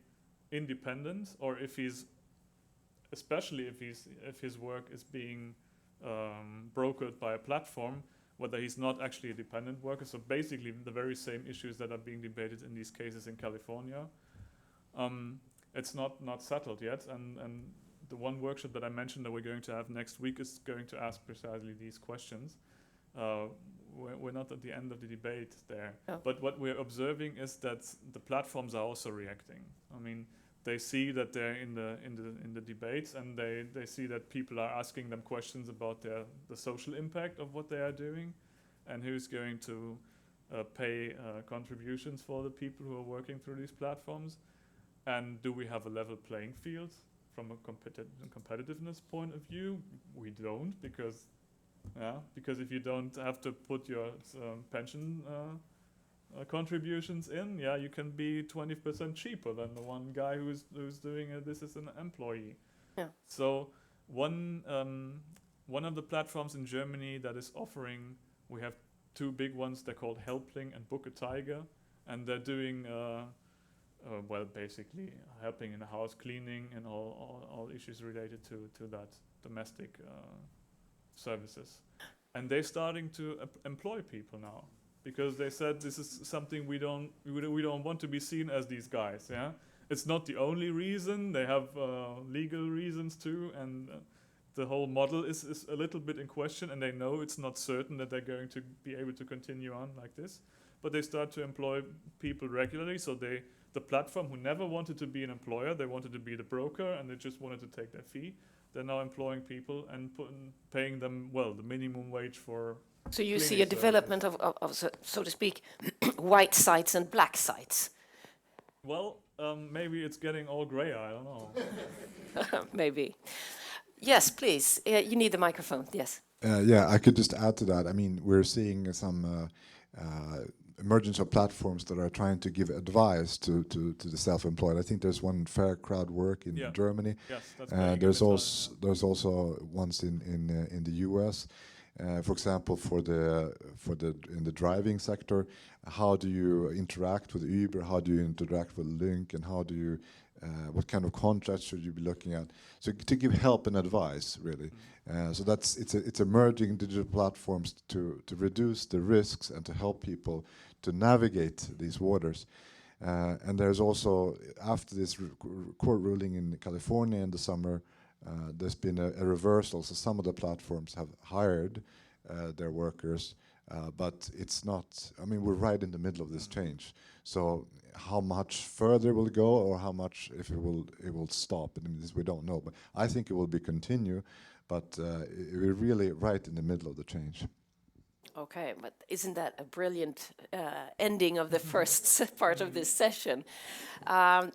independent, or if especially if his work is being brokered by a platform, whether he's not actually a dependent worker. So basically the very same issues that are being debated in these cases in California. it's not settled yet. And the one workshop that I mentioned that we're going to have next week is going to ask precisely these questions. We're not at the end of the debate there, but what we're observing is that the platforms are also reacting. I mean, they see that they're in the debates, and they see that people are asking them questions about the social impact of what they are doing, and who's going to pay contributions for the people who are working through these platforms, and do we have a level playing field from a competitiveness point of view? We don't, because if you don't have to put your pension contributions in, you can be 20% cheaper than the one guy who's doing this as an employee. Yeah. So one of the platforms in Germany that is offering, we have two big ones. They're called Helpling and Book a Tiger, and they're doing basically helping in the house cleaning and all issues related to that domestic services. And they're starting to employ people now, because they said this is something we don't want to be seen as these guys. Yeah, it's not the only reason. They have legal reasons too, and the whole model is a little bit in question, and they know it's not certain that they're going to be able to continue on like this. But they start to employ people regularly. So the platform, who never wanted to be an employer, they wanted to be the broker, and they just wanted to take their fee. They're now employing people and paying them, the minimum wage for. So you see a development of so to speak, white sites and black sites. Well, maybe it's getting all grayer. I don't know. Maybe. Yes, please. You need the microphone. Yes. I could just add to that. I mean, we're seeing some emergence of platforms that are trying to give advice to the self-employed. I think there's one Fair Crowd Work in Germany. Yes, that's there's also ones in the US. For example, in the driving sector, how do you interact with Uber? How do you interact with Lynk? And how do you what kind of contracts should you be looking at? So to give help and advice, really. So it's emerging digital platforms to reduce the risks and to help people to navigate these waters. And there's also, after this court ruling in California in the summer, there's been a reversal. So some of the platforms have hired their workers, but it's not. I mean, we're right in the middle of this change. So how much further will it go, or how much if it will stop? I mean, this we don't know. But I think it will be continue. But we're really right in the middle of the change. Okay, but isn't that a brilliant ending of the first part of this session?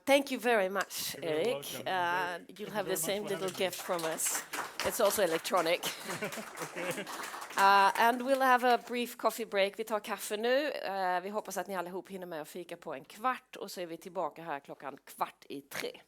Thank you very much, Erik. You'll have the same little gift from us. It's also electronic. And we'll have a brief coffee break. Vi tar kaffe nu. Vi hoppas att ni allihop hinner med att fika på en kvart, och så är vi tillbaka här 2:15.